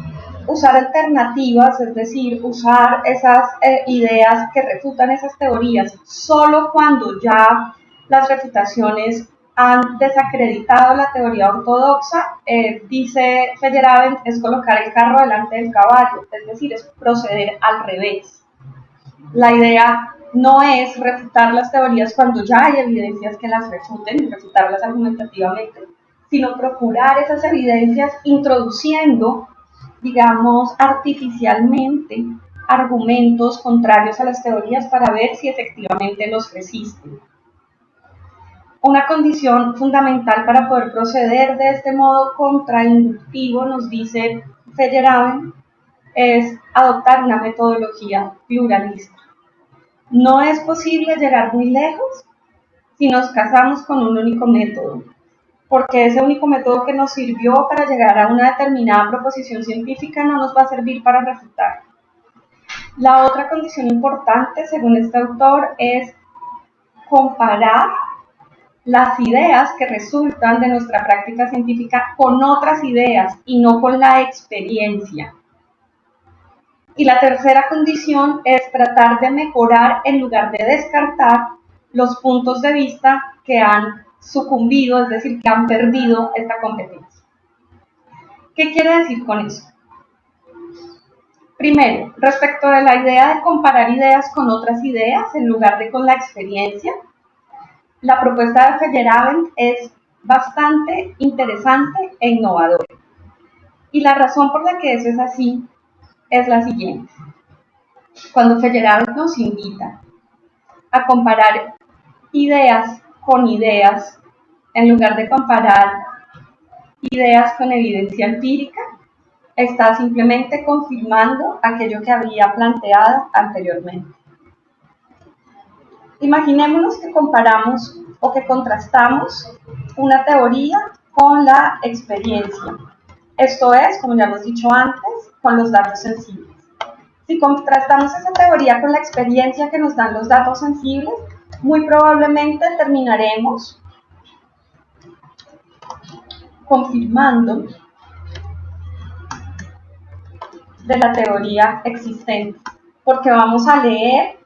usar alternativas, es decir, usar esas ideas que refutan esas teorías, solo cuando ya las refutaciones han desacreditado la teoría ortodoxa, dice Feyerabend, es colocar el carro delante del caballo, es decir, es proceder al revés. La idea no es refutar las teorías cuando ya hay evidencias que las refuten y refutarlas argumentativamente, sino procurar esas evidencias introduciendo, digamos, artificialmente argumentos contrarios a las teorías para ver si efectivamente los resisten. Una condición fundamental para poder proceder de este modo contrainductivo, nos dice Feyerabend, es adoptar una metodología pluralista. No es posible llegar muy lejos si nos casamos con un único método, porque ese único método que nos sirvió para llegar a una determinada proposición científica no nos va a servir para refutar. La otra condición importante, según este autor, es comparar las ideas que resultan de nuestra práctica científica con otras ideas y no con la experiencia. Y la tercera condición es tratar de mejorar en lugar de descartar los puntos de vista que han sucumbido, es decir, que han perdido esta competencia. ¿Qué quiere decir con eso? Primero, respecto de la idea de comparar ideas con otras ideas en lugar de con la experiencia, la propuesta de Feyerabend es bastante interesante e innovadora. Y la razón por la que eso es así es la siguiente. Cuando Feyerabend nos invita a comparar ideas con ideas, en lugar de comparar ideas con evidencia empírica, está simplemente confirmando aquello que había planteado anteriormente. Imaginémonos que comparamos o que contrastamos una teoría con la experiencia. Esto es, como ya hemos dicho antes, con los datos sensibles. Si contrastamos esa teoría con la experiencia que nos dan los datos sensibles, muy probablemente terminaremos confirmando de la teoría existente, porque vamos a leer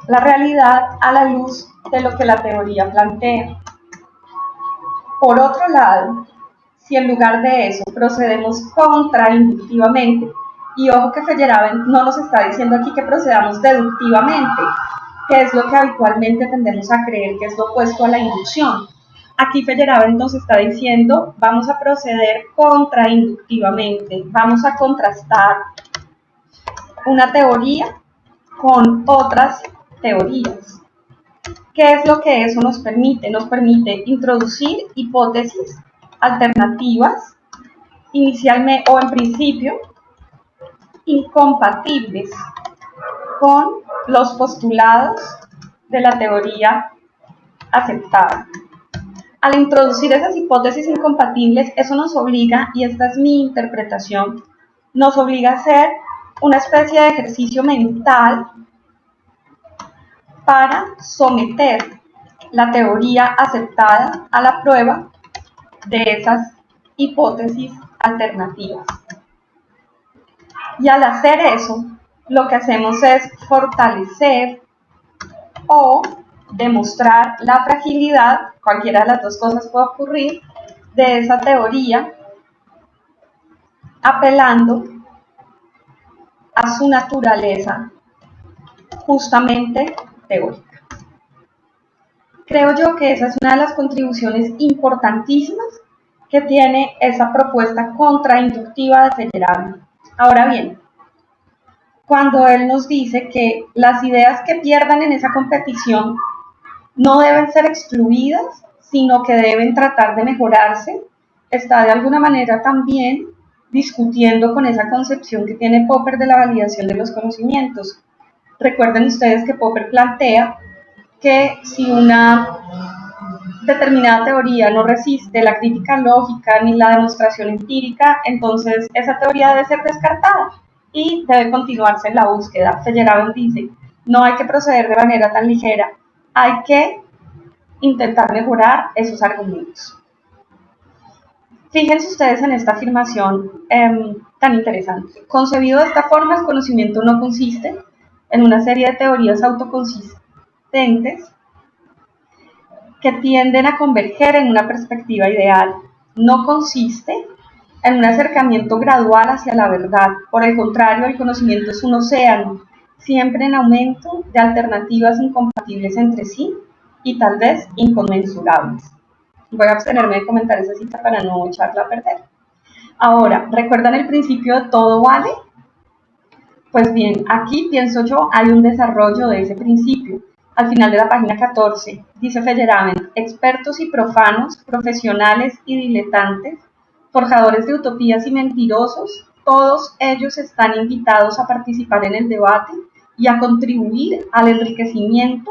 la realidad a la luz de lo que la teoría plantea. Por otro lado, si en lugar de eso procedemos contrainductivamente Y ojo que Feyerabend no nos está diciendo aquí que procedamos deductivamente, que es lo que habitualmente tendemos a creer que es lo opuesto a la inducción. Aquí Feyerabend nos está diciendo, vamos a proceder contrainductivamente, vamos a contrastar una teoría con otras teorías. ¿Qué es lo que eso nos permite? Nos permite introducir hipótesis alternativas, inicialmente o en principio, incompatibles con los postulados de la teoría aceptada. Al introducir esas hipótesis incompatibles, eso nos obliga, y esta es mi interpretación, nos obliga a hacer una especie de ejercicio mental para someter la teoría aceptada a la prueba de esas hipótesis alternativas. Y al hacer eso, lo que hacemos es fortalecer o demostrar la fragilidad, cualquiera de las dos cosas puede ocurrir, de esa teoría, apelando a su naturaleza justamente teórica. Creo yo que esa es una de las contribuciones importantísimas que tiene esa propuesta contrainductiva de Feyerabend. Ahora bien, cuando él nos dice que las ideas que pierdan en esa competición no deben ser excluidas, sino que deben tratar de mejorarse, está de alguna manera también discutiendo con esa concepción que tiene Popper de la validación de los conocimientos. Recuerden ustedes que Popper plantea que si una determinada teoría no resiste la crítica lógica ni la demostración empírica, entonces esa teoría debe ser descartada y debe continuarse en la búsqueda. Feyerabend dice, no hay que proceder de manera tan ligera, hay que intentar mejorar esos argumentos. Fíjense ustedes en esta afirmación tan interesante. Concebido de esta forma, el conocimiento no consiste en una serie de teorías autoconsistentes que tienden a converger en una perspectiva ideal. No consiste en un acercamiento gradual hacia la verdad. Por el contrario, el conocimiento es un océano, siempre en aumento, de alternativas incompatibles entre sí y tal vez inconmensurables. Voy a abstenerme de comentar esa cita para no echarla a perder. Ahora, ¿recuerdan el principio de todo vale? Pues bien, aquí pienso yo hay un desarrollo de ese principio. Al final de la página 14, dice Feyerabend, expertos y profanos, profesionales y diletantes, forjadores de utopías y mentirosos, todos ellos están invitados a participar en el debate y a contribuir al enriquecimiento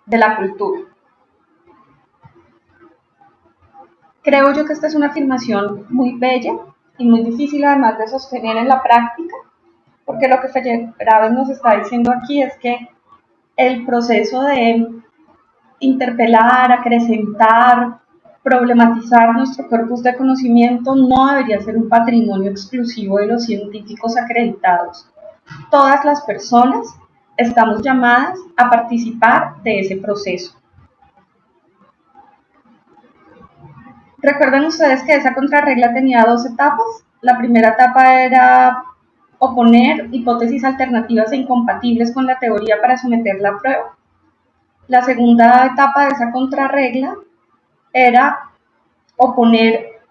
de la cultura. Creo yo que esta es una afirmación muy bella y muy difícil además de sostener en la práctica, porque lo que Feyerabend nos está diciendo aquí es que el proceso de interpelar, acrecentar, problematizar nuestro corpus de conocimiento no debería ser un patrimonio exclusivo de los científicos acreditados. Todas las personas estamos llamadas a participar de ese proceso. ¿Recuerdan ustedes que esa contrarregla tenía dos etapas? La primera etapa era oponer hipótesis alternativas e incompatibles con la teoría para someterla a prueba. La segunda etapa de esa contrarregla era oponer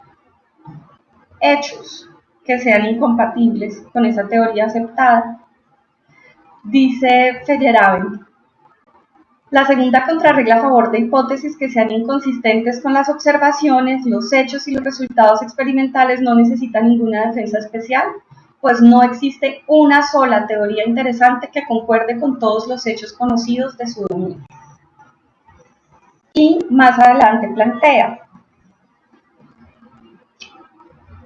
hechos que sean incompatibles con esa teoría aceptada. Dice Feyerabend, la segunda contrarregla a favor de hipótesis que sean inconsistentes con las observaciones, los hechos y los resultados experimentales no necesita ninguna defensa especial, pues no existe una sola teoría interesante que concuerde con todos los hechos conocidos de su dominio. Y más adelante plantea,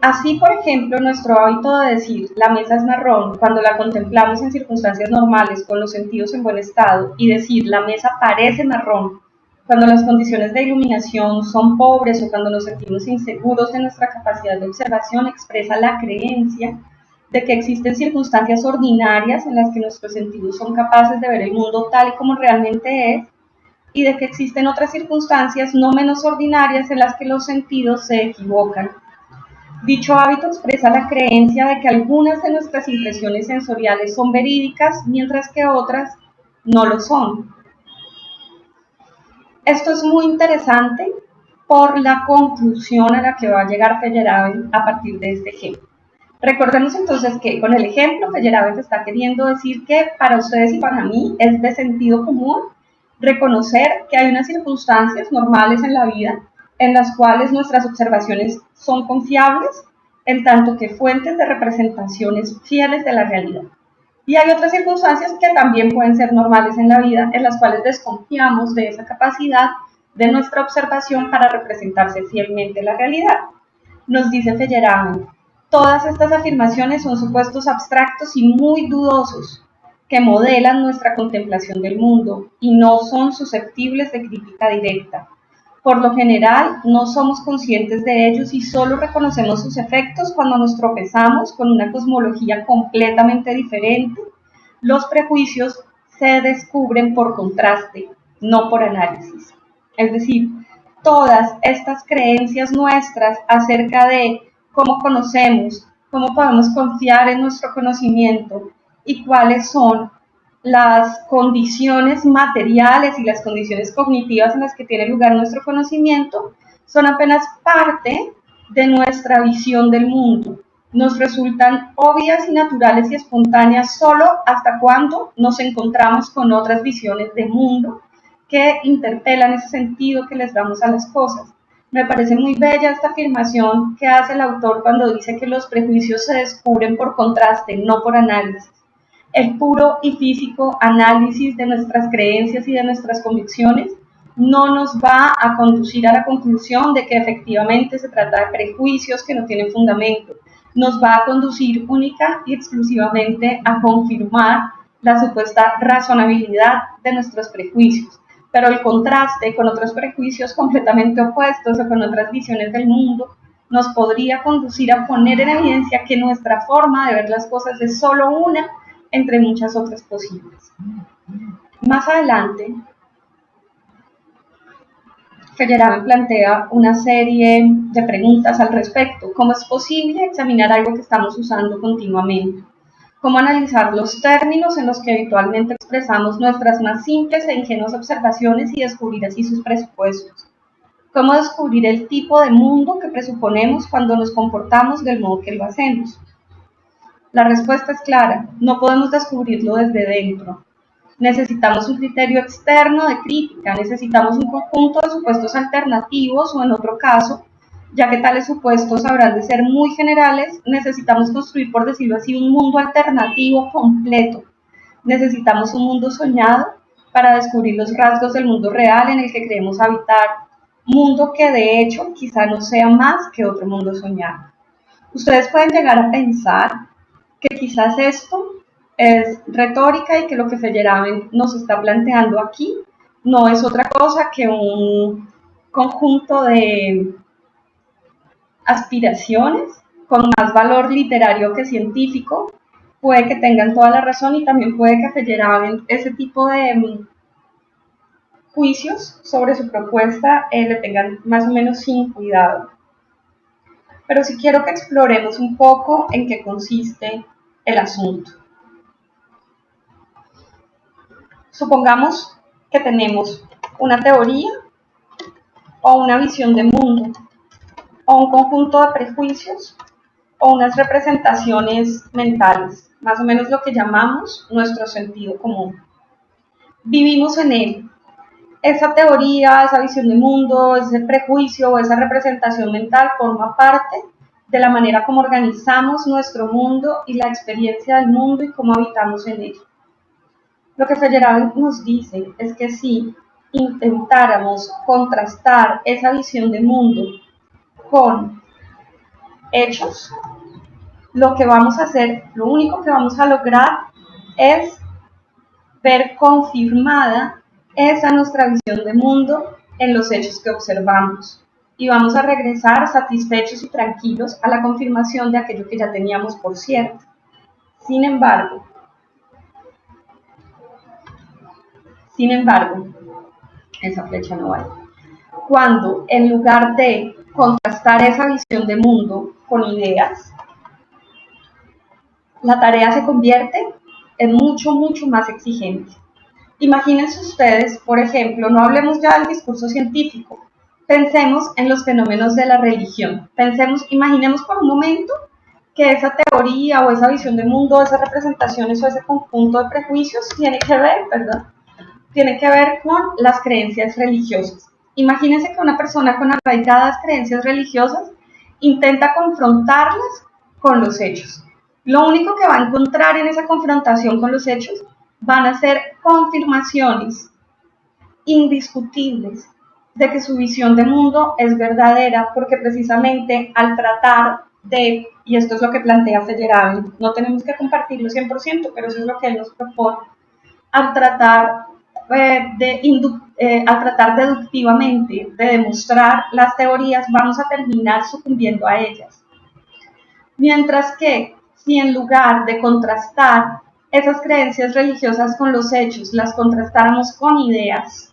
así por ejemplo nuestro hábito de decir la mesa es marrón cuando la contemplamos en circunstancias normales con los sentidos en buen estado y decir la mesa parece marrón cuando las condiciones de iluminación son pobres o cuando nos sentimos inseguros de nuestra capacidad de observación expresa la creencia de que existen circunstancias ordinarias en las que nuestros sentidos son capaces de ver el mundo tal y como realmente es y de que existen otras circunstancias no menos ordinarias en las que los sentidos se equivocan. Dicho hábito expresa la creencia de que algunas de nuestras impresiones sensoriales son verídicas, mientras que otras no lo son. Esto es muy interesante por la conclusión a la que va a llegar Feyerabend a partir de este ejemplo. Recordemos entonces que con el ejemplo Feyerabend está queriendo decir que para ustedes y para mí es de sentido común reconocer que hay unas circunstancias normales en la vida en las cuales nuestras observaciones son confiables, en tanto que fuentes de representaciones fieles de la realidad. Y hay otras circunstancias que también pueden ser normales en la vida, en las cuales desconfiamos de esa capacidad de nuestra observación para representarse fielmente la realidad. Nos dice Feyerabend, todas estas afirmaciones son supuestos abstractos y muy dudosos, que modelan nuestra contemplación del mundo y no son susceptibles de crítica directa. Por lo general, no somos conscientes de ellos y solo reconocemos sus efectos cuando nos tropezamos con una cosmología completamente diferente. Los prejuicios se descubren por contraste, no por análisis. Es decir, todas estas creencias nuestras acerca de cómo conocemos, cómo podemos confiar en nuestro conocimiento y cuáles son las condiciones materiales y las condiciones cognitivas en las que tiene lugar nuestro conocimiento son apenas parte de nuestra visión del mundo. Nos resultan obvias y naturales y espontáneas solo hasta cuando nos encontramos con otras visiones de mundo que interpelan ese sentido que les damos a las cosas. Me parece muy bella esta afirmación que hace el autor cuando dice que los prejuicios se descubren por contraste, no por análisis. El puro y físico análisis de nuestras creencias y de nuestras convicciones no nos va a conducir a la conclusión de que efectivamente se trata de prejuicios que no tienen fundamento. Nos va a conducir única y exclusivamente a confirmar la supuesta razonabilidad de nuestros prejuicios. Pero el contraste con otros prejuicios completamente opuestos o con otras visiones del mundo nos podría conducir a poner en evidencia que nuestra forma de ver las cosas es solo una entre muchas otras posibles. Más adelante, Feyerabend plantea una serie de preguntas al respecto. ¿Cómo es posible examinar algo que estamos usando continuamente? ¿Cómo analizar los términos en los que habitualmente expresamos nuestras más simples e ingenuas observaciones y descubrir así sus presupuestos? ¿Cómo descubrir el tipo de mundo que presuponemos cuando nos comportamos del modo que lo hacemos? La respuesta es clara, no podemos descubrirlo desde dentro. Necesitamos un criterio externo de crítica, necesitamos un conjunto de supuestos alternativos o en otro caso, ya que tales supuestos habrán de ser muy generales, necesitamos construir, por decirlo así, un mundo alternativo completo. Necesitamos un mundo soñado para descubrir los rasgos del mundo real en el que creemos habitar, mundo que de hecho quizá no sea más que otro mundo soñado. Ustedes pueden llegar a pensar que quizás esto es retórica y que lo que Feyerabend nos está planteando aquí no es otra cosa que un conjunto de aspiraciones con más valor literario que científico. Puede que tengan toda la razón y también puede que Feyerabend ese tipo de juicios sobre su propuesta le tengan más o menos sin cuidado. Pero sí quiero que exploremos un poco en qué consiste el asunto. Supongamos que tenemos una teoría o una visión de mundo o un conjunto de prejuicios o unas representaciones mentales, más o menos lo que llamamos nuestro sentido común. Vivimos en él. Esa teoría, esa visión de mundo, ese prejuicio o esa representación mental forma parte de la manera como organizamos nuestro mundo y la experiencia del mundo y cómo habitamos en él. Lo que Feyerabend nos dice es que si intentáramos contrastar esa visión de mundo con hechos, lo que vamos a hacer, lo único que vamos a lograr es ver confirmada esa nuestra visión de mundo en los hechos que observamos. Y vamos a regresar satisfechos y tranquilos a la confirmación de aquello que ya teníamos por cierto. Sin embargo, esa flecha no vale. Cuando en lugar de contrastar esa visión de mundo con ideas, la tarea se convierte en mucho, mucho más exigente. Imagínense ustedes, por ejemplo, no hablemos ya del discurso científico, pensemos en los fenómenos de la religión. Imaginemos por un momento que esa teoría o esa visión del mundo, esas representaciones o ese conjunto de prejuicios tiene que ver con las creencias religiosas. Imagínense que una persona con arraigadas creencias religiosas intenta confrontarlas con los hechos. Lo único que va a encontrar en esa confrontación con los hechos van a ser confirmaciones indiscutibles de que su visión de mundo es verdadera, porque precisamente al tratar de, y esto es lo que plantea Feyerabend, no tenemos que compartirlo 100%, pero eso es lo que él nos propone, al tratar deductivamente de demostrar las teorías, vamos a terminar sucumbiendo a ellas. Mientras que si en lugar de contrastar esas creencias religiosas con los hechos, las contrastáramos con ideas,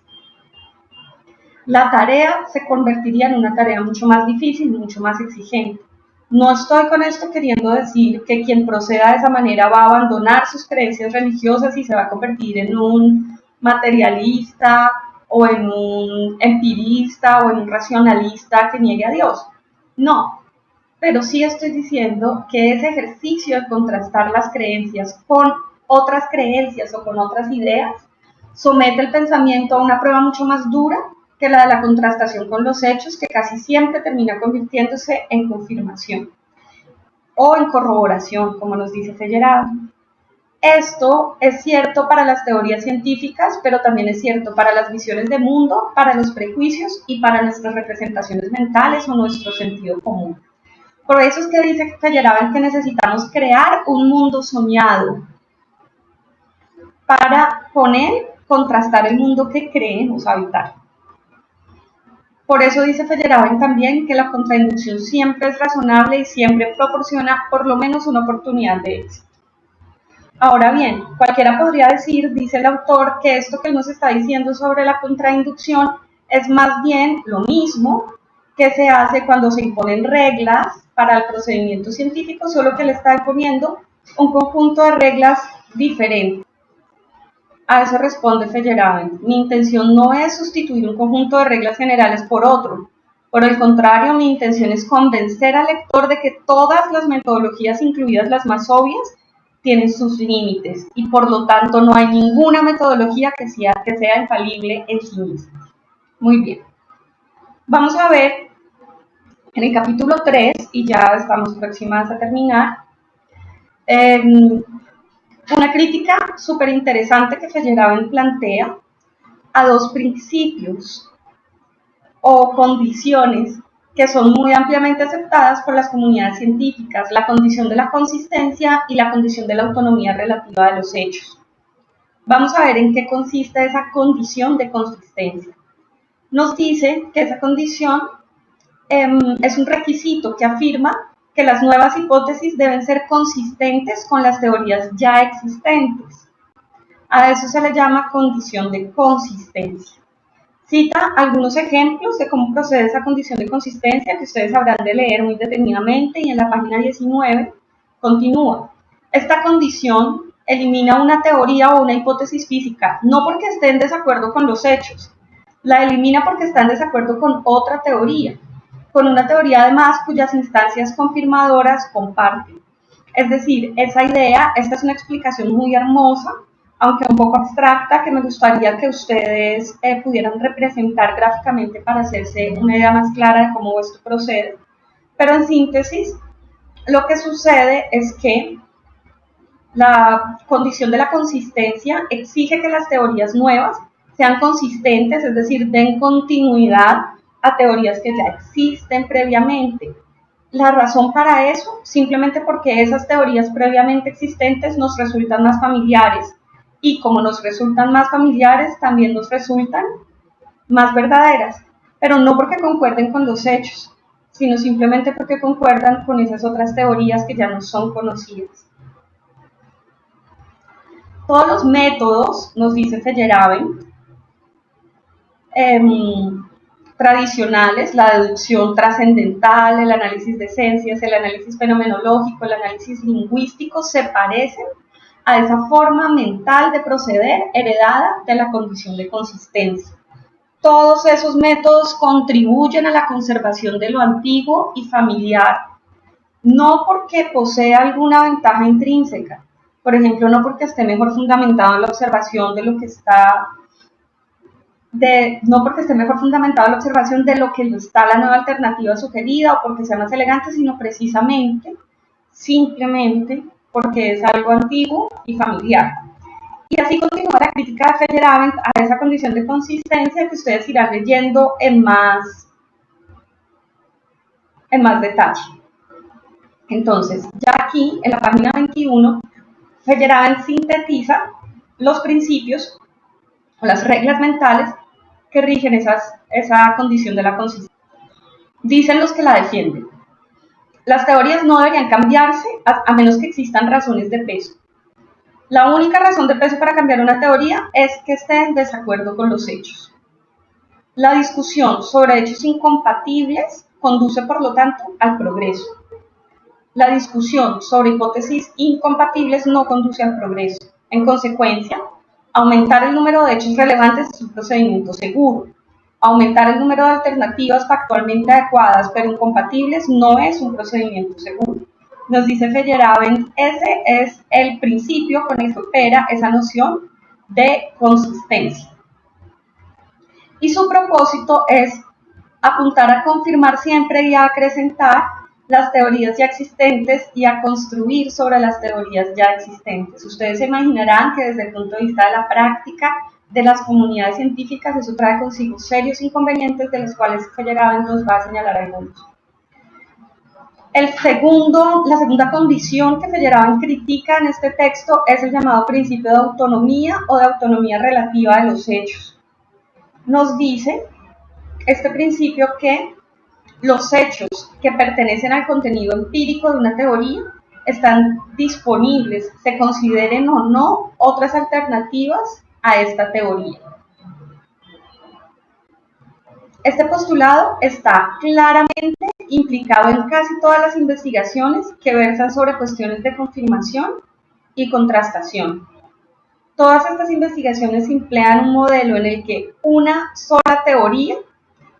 la tarea se convertiría en una tarea mucho más difícil, mucho más exigente. No estoy con esto queriendo decir que quien proceda de esa manera va a abandonar sus creencias religiosas y se va a convertir en un materialista o en un empirista o en un racionalista que niegue a Dios. No, pero sí estoy diciendo que ese ejercicio de contrastar las creencias con otras creencias o con otras ideas somete el pensamiento a una prueba mucho más dura que la de la contrastación con los hechos, que casi siempre termina convirtiéndose en confirmación o en corroboración, como nos dice Feyerabend. Esto es cierto para las teorías científicas, pero también es cierto para las visiones de mundo, para los prejuicios y para nuestras representaciones mentales o nuestro sentido común. Por eso es que dice Feyerabend que necesitamos crear un mundo soñado para con él contrastar el mundo que creemos habitar. Por eso dice Feyerabend también que la contrainducción siempre es razonable y siempre proporciona por lo menos una oportunidad de éxito. Ahora bien, cualquiera podría decir, dice el autor, que esto que él nos está diciendo sobre la contrainducción es más bien lo mismo que se hace cuando se imponen reglas para el procedimiento científico, solo que le está imponiendo un conjunto de reglas diferentes. A eso responde Feyerabend: mi intención no es sustituir un conjunto de reglas generales por otro. Por el contrario, mi intención es convencer al lector de que todas las metodologías, incluidas las más obvias, tienen sus límites y por lo tanto no hay ninguna metodología que sea infalible en sí misma. Muy bien. Vamos a ver en el capítulo 3, y ya estamos próximas a terminar, una crítica súper interesante que Feyerabend plantea a dos principios o condiciones que son muy ampliamente aceptadas por las comunidades científicas: la condición de la consistencia y la condición de la autonomía relativa de los hechos. Vamos a ver en qué consiste esa condición de consistencia. Nos dice que esa condición es un requisito que afirma que las nuevas hipótesis deben ser consistentes con las teorías ya existentes. A eso se le llama condición de consistencia. Cita algunos ejemplos de cómo procede esa condición de consistencia, que ustedes habrán de leer muy detenidamente, y en la página 19 continúa. Esta condición elimina una teoría o una hipótesis física, no porque esté en desacuerdo con los hechos, la elimina porque está en desacuerdo con otra teoría, con una teoría además cuyas instancias confirmadoras comparten. Es decir, esa idea, esta es una explicación muy hermosa, aunque un poco abstracta, que me gustaría que ustedes pudieran representar gráficamente para hacerse una idea más clara de cómo esto procede. Pero en síntesis, lo que sucede es que la condición de la consistencia exige que las teorías nuevas sean consistentes, es decir, den continuidad a teorías que ya existen previamente. La razón para eso, simplemente porque esas teorías previamente existentes nos resultan más familiares, y como nos resultan más familiares, también nos resultan más verdaderas, pero no porque concuerden con los hechos, sino simplemente porque concuerdan con esas otras teorías que ya no son conocidas. Todos los métodos, nos dice Feyerabend, tradicionales, la deducción trascendental, el análisis de esencias, el análisis fenomenológico, el análisis lingüístico, se parecen a esa forma mental de proceder heredada de la condición de consistencia. Todos esos métodos contribuyen a la conservación de lo antiguo y familiar, no porque posea alguna ventaja intrínseca, por ejemplo, no porque esté mejor fundamentado en la observación de lo que está no porque esté mejor fundamentado en la observación de lo que está la nueva alternativa sugerida o porque sea más elegante, sino precisamente, simplemente, porque es algo antiguo y familiar. Y así continúa la crítica de Feyerabend a esa condición de consistencia que ustedes irán leyendo en más detalle. Entonces, ya aquí, en la página 21, Feyerabend sintetiza los principios o las reglas mentales que rigen esa condición de la consistencia. Dicen los que la defienden: las teorías no deberían cambiarse a menos que existan razones de peso. La única razón de peso para cambiar una teoría es que esté en desacuerdo con los hechos. La discusión sobre hechos incompatibles conduce, por lo tanto, al progreso. La discusión sobre hipótesis incompatibles no conduce al progreso. En consecuencia, aumentar el número de hechos relevantes es un procedimiento seguro. Aumentar el número de alternativas factualmente adecuadas pero incompatibles no es un procedimiento seguro. Nos dice Feyerabend, ese es el principio con el que opera esa noción de consistencia. Y su propósito es apuntar a confirmar siempre y a acrecentar las teorías ya existentes y a construir sobre las teorías ya existentes. Ustedes se imaginarán que desde el punto de vista de la práctica de las comunidades científicas eso trae consigo serios inconvenientes, de los cuales Feyerabend nos va a señalar algunos. La segunda condición que Feyerabend critica en este texto es el llamado principio de autonomía o de autonomía relativa de los hechos. Nos dice este principio que los hechos que pertenecen al contenido empírico de una teoría están disponibles, se consideren o no otras alternativas a esta teoría. Este postulado está claramente implicado en casi todas las investigaciones que versan sobre cuestiones de confirmación y contrastación. Todas estas investigaciones emplean un modelo en el que una sola teoría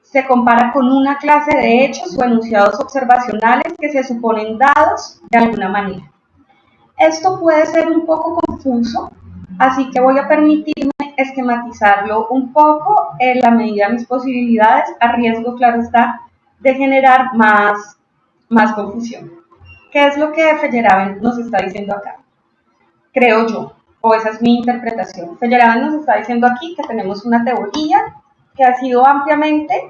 se compara con una clase de hechos o enunciados observacionales que se suponen dados de alguna manera. Esto puede ser un poco confuso, así que voy a permitirme esquematizarlo un poco en la medida de mis posibilidades, a riesgo, claro está, de generar más confusión. ¿Qué es lo que Feyerabend nos está diciendo acá? Creo yo, o esa es mi interpretación. Feyerabend nos está diciendo aquí que tenemos una teoría que ha sido ampliamente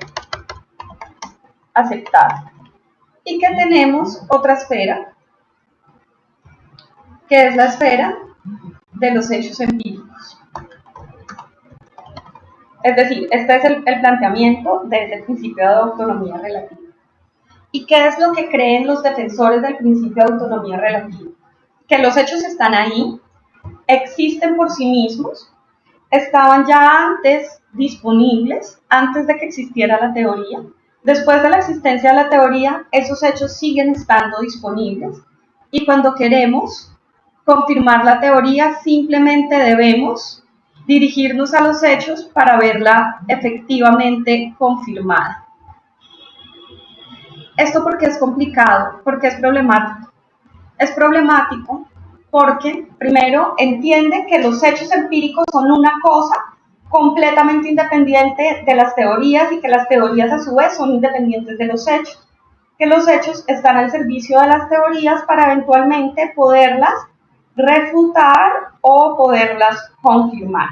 aceptada y que tenemos otra esfera, que es la esfera de los hechos empíricos. Es decir, este es el planteamiento desde el principio de autonomía relativa. ¿Y qué es lo que creen los defensores del principio de autonomía relativa? Que los hechos están ahí, existen por sí mismos, estaban ya antes disponibles, antes de que existiera la teoría. Después de la existencia de la teoría, esos hechos siguen estando disponibles y cuando queremos confirmar la teoría, simplemente debemos dirigirnos a los hechos para verla efectivamente confirmada. ¿Esto por qué es complicado? ¿Por qué es problemático? Es problemático porque, primero, entiende que los hechos empíricos son una cosa completamente independiente de las teorías y que las teorías a su vez son independientes de los hechos, que los hechos están al servicio de las teorías para eventualmente poderlas refutar o poderlas confirmar.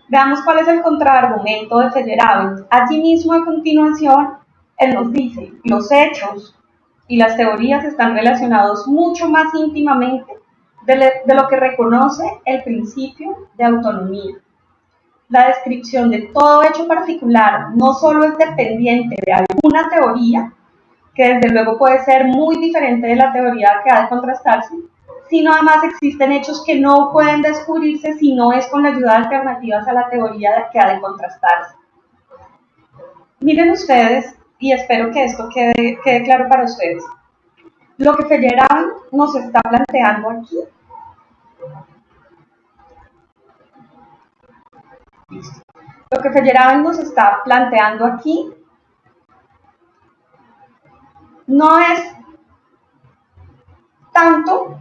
Veamos cuál es el contraargumento de Feyerabend. Allí mismo a continuación, él nos dice, los hechos y las teorías están relacionados mucho más íntimamente de lo que reconoce el principio de autonomía. La descripción de todo hecho particular no solo es dependiente de alguna teoría, que desde luego puede ser muy diferente de la teoría que ha de contrastarse, sino además existen hechos que no pueden descubrirse si no es con la ayuda de alternativas a la teoría que ha de contrastarse. Miren ustedes, y espero que esto quede claro para ustedes. Lo que Feyerabend nos está planteando aquí Lo que Feyerabend nos está planteando aquí no es tanto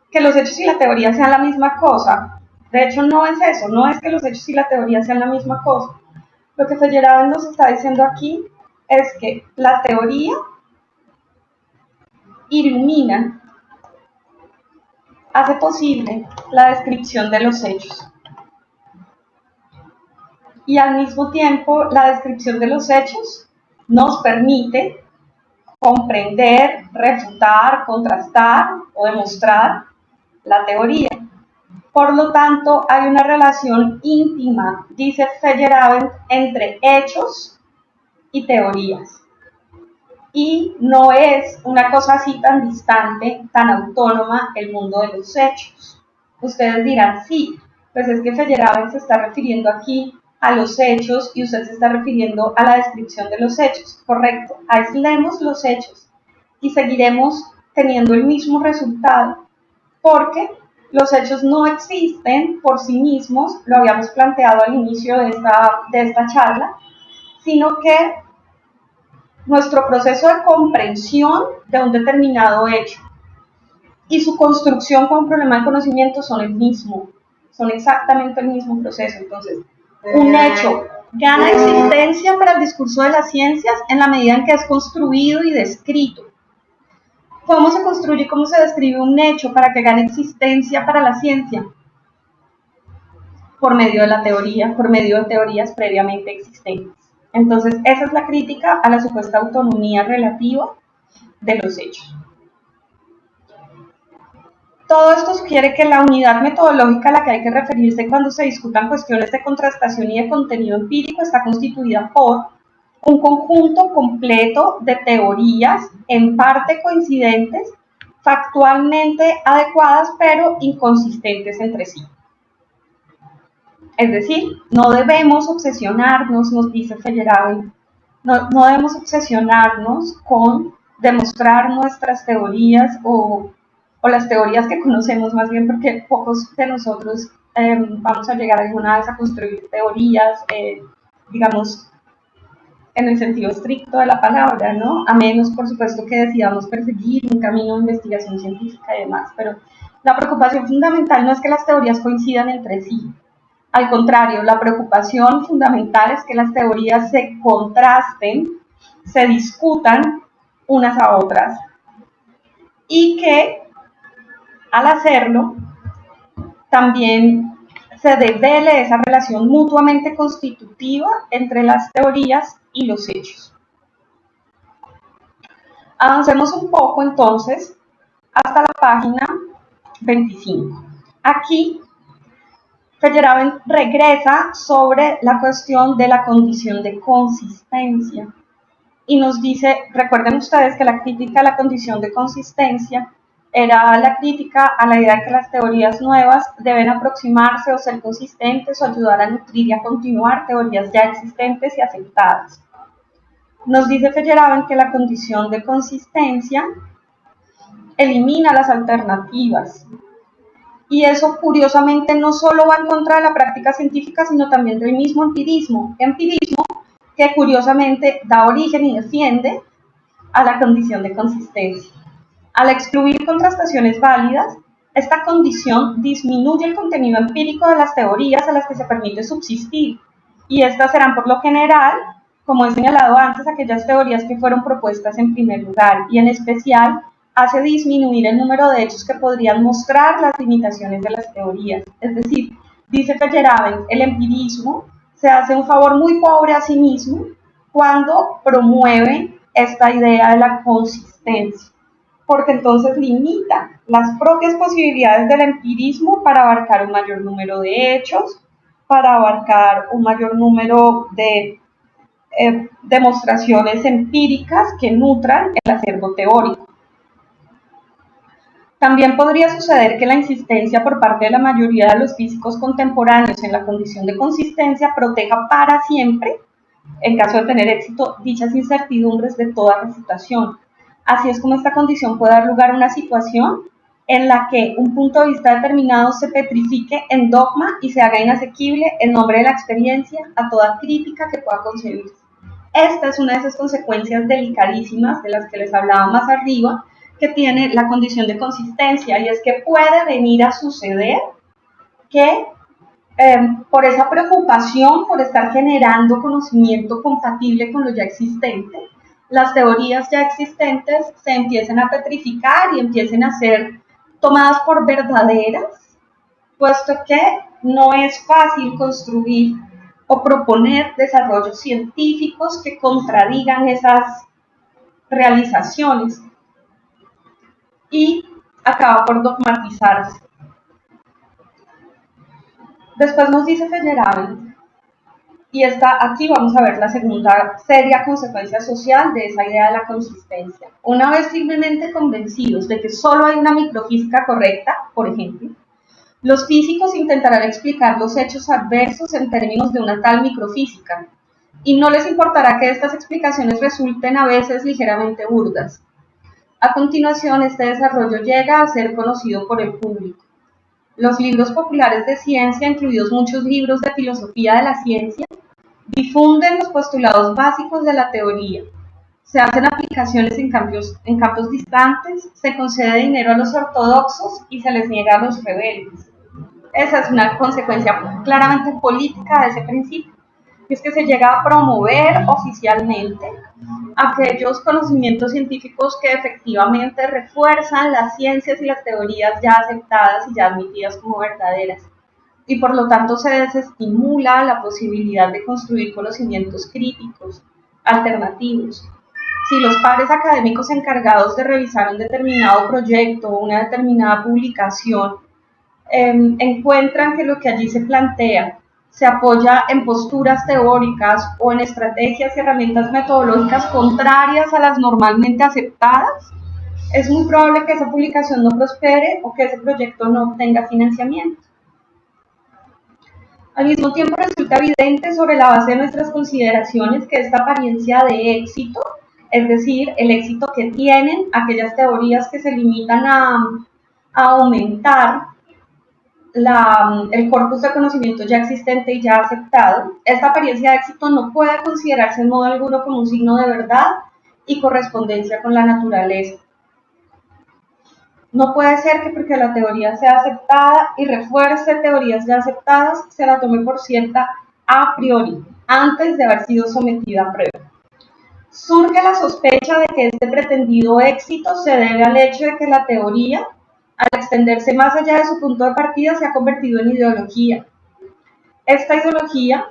que los hechos y la teoría sean la misma cosa. De hecho, no es eso, no es que los hechos y la teoría sean la misma cosa. Lo que Feyerabend nos está diciendo aquí es que la teoría ilumina, hace posible la descripción de los hechos. Y al mismo tiempo, la descripción de los hechos nos permite comprender, refutar, contrastar o demostrar la teoría. Por lo tanto, hay una relación íntima, dice Feyerabend, entre hechos y teorías. Y no es una cosa así tan distante, tan autónoma el mundo de los hechos. Ustedes dirán, sí, pues es que Feyerabend se está refiriendo aquí a los hechos y usted se está refiriendo a la descripción de los hechos. Correcto, aislemos los hechos y seguiremos teniendo el mismo resultado, porque los hechos no existen por sí mismos, lo habíamos planteado al inicio de esta charla, sino que nuestro proceso de comprensión de un determinado hecho y su construcción con un problema de conocimiento son el mismo, son exactamente el mismo proceso. Entonces, un hecho gana existencia para el discurso de las ciencias en la medida en que es construido y descrito. ¿Cómo se construye y cómo se describe un hecho para que gane existencia para la ciencia? Por medio de la teoría, por medio de teorías previamente existentes. Entonces, esa es la crítica a la supuesta autonomía relativa de los hechos. Todo esto sugiere que la unidad metodológica a la que hay que referirse cuando se discutan cuestiones de contrastación y de contenido empírico está constituida por un conjunto completo de teorías, en parte coincidentes, factualmente adecuadas, pero inconsistentes entre sí. Es decir, no debemos obsesionarnos, nos dice Feyerabend, no debemos obsesionarnos con demostrar nuestras teorías o las teorías que conocemos más bien, porque pocos de nosotros vamos a llegar alguna vez a construir teorías, digamos, en el sentido estricto de la palabra, ¿no? A menos, por supuesto, que decidamos perseguir un camino de investigación científica y demás, pero la preocupación fundamental no es que las teorías coincidan entre sí. Al contrario, la preocupación fundamental es que las teorías se contrasten, se discutan unas a otras y que al hacerlo también se devele esa relación mutuamente constitutiva entre las teorías y los hechos. Avancemos un poco entonces hasta la página 25. Aquí Feyerabend regresa sobre la cuestión de la condición de consistencia y nos dice, recuerden ustedes que la crítica a la condición de consistencia era la crítica a la idea de que las teorías nuevas deben aproximarse o ser consistentes o ayudar a nutrir y a continuar teorías ya existentes y aceptadas. Nos dice Feyerabend que la condición de consistencia elimina las alternativas. Y eso, curiosamente, no solo va en contra de la práctica científica, sino también del mismo empirismo. Empirismo que, curiosamente, da origen y defiende a la condición de consistencia. Al excluir contrastaciones válidas, esta condición disminuye el contenido empírico de las teorías a las que se permite subsistir. Y estas serán, por lo general, como he señalado antes, aquellas teorías que fueron propuestas en primer lugar, y en especial hace disminuir el número de hechos que podrían mostrar las limitaciones de las teorías. Es decir, dice Feyerabend, el empirismo se hace un favor muy pobre a sí mismo cuando promueve esta idea de la consistencia, porque entonces limita las propias posibilidades del empirismo para abarcar un mayor número de hechos, para abarcar un mayor número de demostraciones empíricas que nutran el acervo teórico. También podría suceder que la insistencia por parte de la mayoría de los físicos contemporáneos en la condición de consistencia proteja para siempre en caso de tener éxito, dichas incertidumbres de toda refutación. Así es como esta condición puede dar lugar a una situación en la que un punto de vista determinado se petrifique en dogma y se haga inasequible en nombre de la experiencia a toda crítica que pueda concebirse. Esta es una de esas consecuencias delicadísimas de las que les hablaba más arriba, que tiene la condición de consistencia, y es que puede venir a suceder que por esa preocupación por estar generando conocimiento compatible con lo ya existente, las teorías ya existentes se empiecen a petrificar y empiecen a ser tomadas por verdaderas, puesto que no es fácil construir o proponer desarrollos científicos que contradigan esas realizaciones, y acaba por dogmatizarse. Después nos dice Feyerabend, y aquí vamos a ver la segunda seria consecuencia social de esa idea de la consistencia. Una vez firmemente convencidos de que solo hay una microfísica correcta, por ejemplo, los físicos intentarán explicar los hechos adversos en términos de una tal microfísica, y no les importará que estas explicaciones resulten a veces ligeramente burdas. A continuación, este desarrollo llega a ser conocido por el público. Los libros populares de ciencia, incluidos muchos libros de filosofía de la ciencia, difunden los postulados básicos de la teoría. Se hacen aplicaciones en campos distantes, se concede dinero a los ortodoxos y se les niega a los rebeldes. Esa es una consecuencia claramente política de ese principio, que es que se llega a promover oficialmente aquellos conocimientos científicos que efectivamente refuerzan las ciencias y las teorías ya aceptadas y ya admitidas como verdaderas. Y por lo tanto se desestimula la posibilidad de construir conocimientos críticos, alternativos. Si los pares académicos encargados de revisar un determinado proyecto o una determinada publicación encuentran que lo que allí se plantea se apoya en posturas teóricas o en estrategias y herramientas metodológicas contrarias a las normalmente aceptadas, es muy probable que esa publicación no prospere o que ese proyecto no obtenga financiamiento. Al mismo tiempo, resulta evidente sobre la base de nuestras consideraciones que esta apariencia de éxito, es decir, el éxito que tienen aquellas teorías que se limitan a aumentar el corpus de conocimiento ya existente y ya aceptado, esta apariencia de éxito no puede considerarse en modo alguno como un signo de verdad y correspondencia con la naturaleza. No puede ser que porque la teoría sea aceptada y refuerce teorías ya aceptadas, se la tome por cierta a priori, antes de haber sido sometida a prueba. Surge la sospecha de que este pretendido éxito se debe al hecho de que la teoría, al extenderse más allá de su punto de partida, se ha convertido en ideología. Esta ideología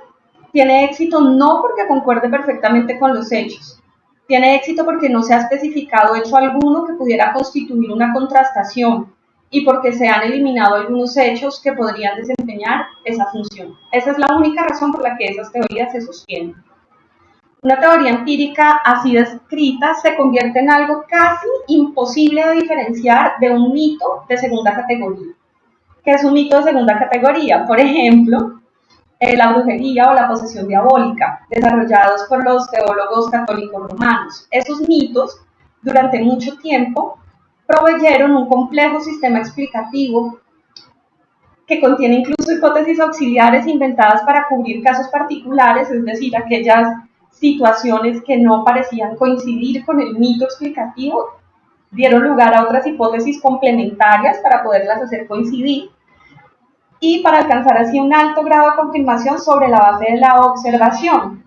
tiene éxito no porque concuerde perfectamente con los hechos, tiene éxito porque no se ha especificado hecho alguno que pudiera constituir una contrastación y porque se han eliminado algunos hechos que podrían desempeñar esa función. Esa es la única razón por la que esas teorías se sostienen. Una teoría empírica así descrita se convierte en algo casi imposible de diferenciar de un mito de segunda categoría. ¿Qué es un mito de segunda categoría? Por ejemplo, la brujería o la posesión diabólica, desarrollados por los teólogos católicos romanos. Esos mitos, durante mucho tiempo, proveyeron un complejo sistema explicativo que contiene incluso hipótesis auxiliares inventadas para cubrir casos particulares, es decir, aquellas situaciones que no parecían coincidir con el mito explicativo, dieron lugar a otras hipótesis complementarias para poderlas hacer coincidir y para alcanzar así un alto grado de confirmación sobre la base de la observación.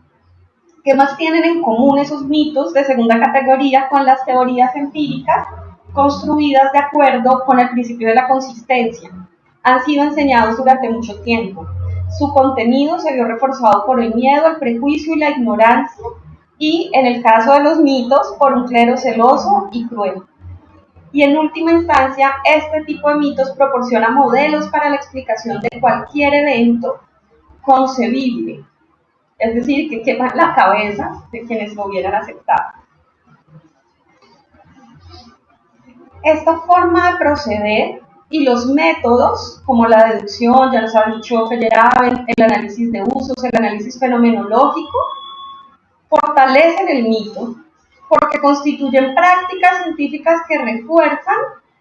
¿Qué más tienen en común esos mitos de segunda categoría con las teorías empíricas construidas de acuerdo con el principio de la consistencia? Han sido enseñados durante mucho tiempo. Su contenido se vio reforzado por el miedo, el prejuicio y la ignorancia, y en el caso de los mitos, por un clero celoso y cruel. Y en última instancia, este tipo de mitos proporciona modelos para la explicación de cualquier evento concebible, es decir, que queman la cabeza de quienes lo hubieran aceptado. Esta forma de proceder y los métodos, como la deducción, ya nos ha dicho Feyerabend, el análisis de usos, el análisis fenomenológico, fortalecen el mito porque constituyen prácticas científicas que refuerzan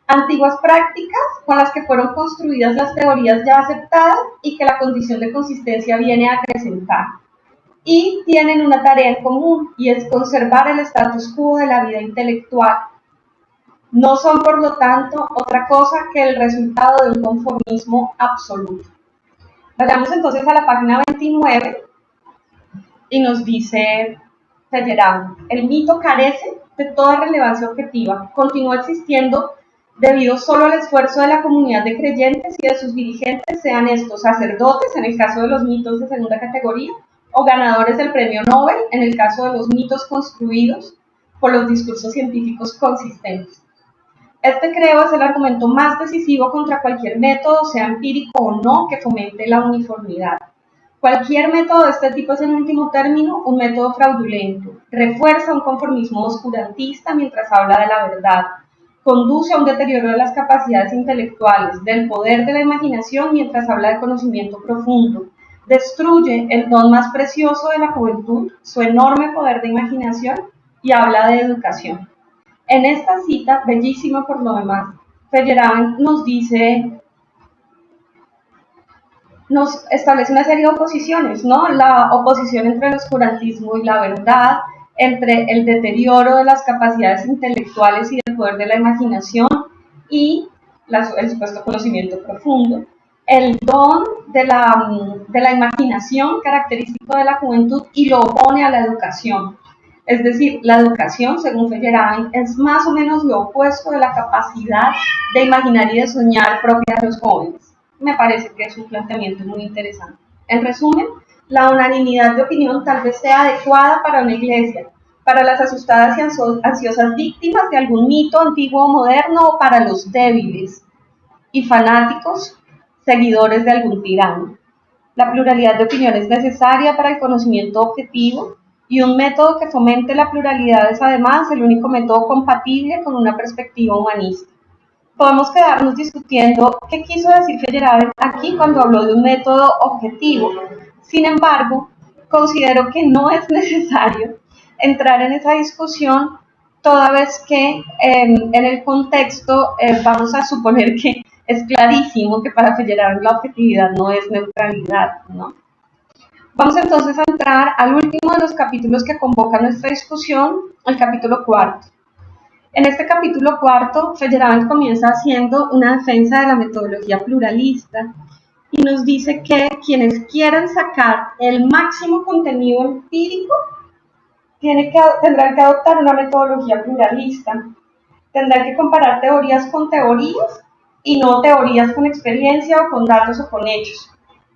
antiguas prácticas con las que fueron construidas las teorías ya aceptadas y que la condición de consistencia viene a acrecentar. Y tienen una tarea en común, y es conservar el status quo de la vida intelectual. No son, por lo tanto, otra cosa que el resultado de un conformismo absoluto. Vayamos entonces a la página 29 y nos dice Feyerabend: el mito carece de toda relevancia objetiva, continúa existiendo debido solo al esfuerzo de la comunidad de creyentes y de sus dirigentes, sean estos sacerdotes, en el caso de los mitos de segunda categoría, o ganadores del premio Nobel, en el caso de los mitos construidos por los discursos científicos consistentes. Este, creo, es el argumento más decisivo contra cualquier método, sea empírico o no, que fomente la uniformidad. Cualquier método de este tipo es, en último término, un método fraudulento. Refuerza un conformismo oscurantista mientras habla de la verdad. Conduce a un deterioro de las capacidades intelectuales, del poder de la imaginación mientras habla de conocimiento profundo. Destruye el don más precioso de la juventud, su enorme poder de imaginación, y habla de educación. En esta cita, bellísima por lo demás, Feyerabend nos establece una serie de oposiciones, ¿no? La oposición entre el oscurantismo y la verdad, entre el deterioro de las capacidades intelectuales y del poder de la imaginación y el supuesto conocimiento profundo, el don de la imaginación característico de la juventud, y lo opone a la educación. Es decir, la educación, según Feyerabend, es más o menos lo opuesto de la capacidad de imaginar y de soñar propia de los jóvenes. Me parece que es un planteamiento muy interesante. En resumen, la unanimidad de opinión tal vez sea adecuada para una iglesia, para las asustadas y ansiosas víctimas de algún mito antiguo o moderno, o para los débiles y fanáticos seguidores de algún tirano. La pluralidad de opinión es necesaria para el conocimiento objetivo, y un método que fomente la pluralidad es además el único método compatible con una perspectiva humanista. Podemos quedarnos discutiendo qué quiso decir Feyerabend aquí cuando habló de un método objetivo. Sin embargo, considero que no es necesario entrar en esa discusión, toda vez que en el contexto vamos a suponer que es clarísimo que para Feyerabend la objetividad no es neutralidad, ¿no? Vamos entonces a entrar al último de los capítulos que convoca nuestra discusión, el capítulo 4. En este capítulo 4, Feyerabend comienza haciendo una defensa de la metodología pluralista y nos dice que quienes quieran sacar el máximo contenido empírico tendrán que adoptar una metodología pluralista. Tendrán que comparar teorías con teorías y no teorías con experiencia o con datos o con hechos.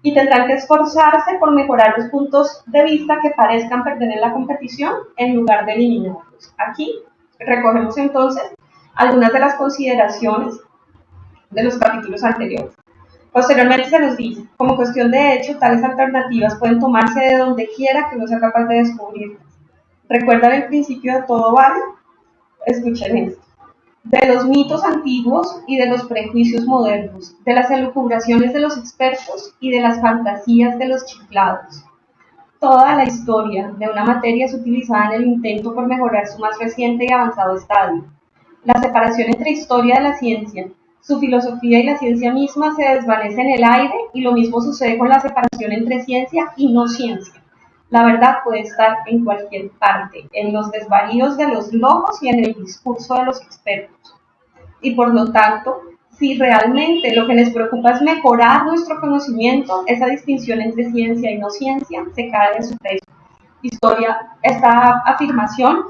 Y tendrán que esforzarse por mejorar los puntos de vista que parezcan perder en la competición en lugar de eliminarlos. Aquí recogemos entonces algunas de las consideraciones de los capítulos anteriores. Posteriormente se nos dice: como cuestión de hecho, tales alternativas pueden tomarse de donde quiera que uno sea capaz de descubrirlas. ¿Recuerdan el principio de todo vale? Escuchen esto: de los mitos antiguos y de los prejuicios modernos, de las elucubraciones de los expertos y de las fantasías de los chiflados. Toda la historia de una materia es utilizada en el intento por mejorar su más reciente y avanzado estadio. La separación entre historia de la ciencia, su filosofía y la ciencia misma se desvanece en el aire, y lo mismo sucede con la separación entre ciencia y no ciencia. La verdad puede estar en cualquier parte, en los desvaríos de los locos y en el discurso de los expertos. Y por lo tanto, si realmente lo que les preocupa es mejorar nuestro conocimiento, esa distinción entre ciencia y no ciencia se cae de su peso. Esta afirmación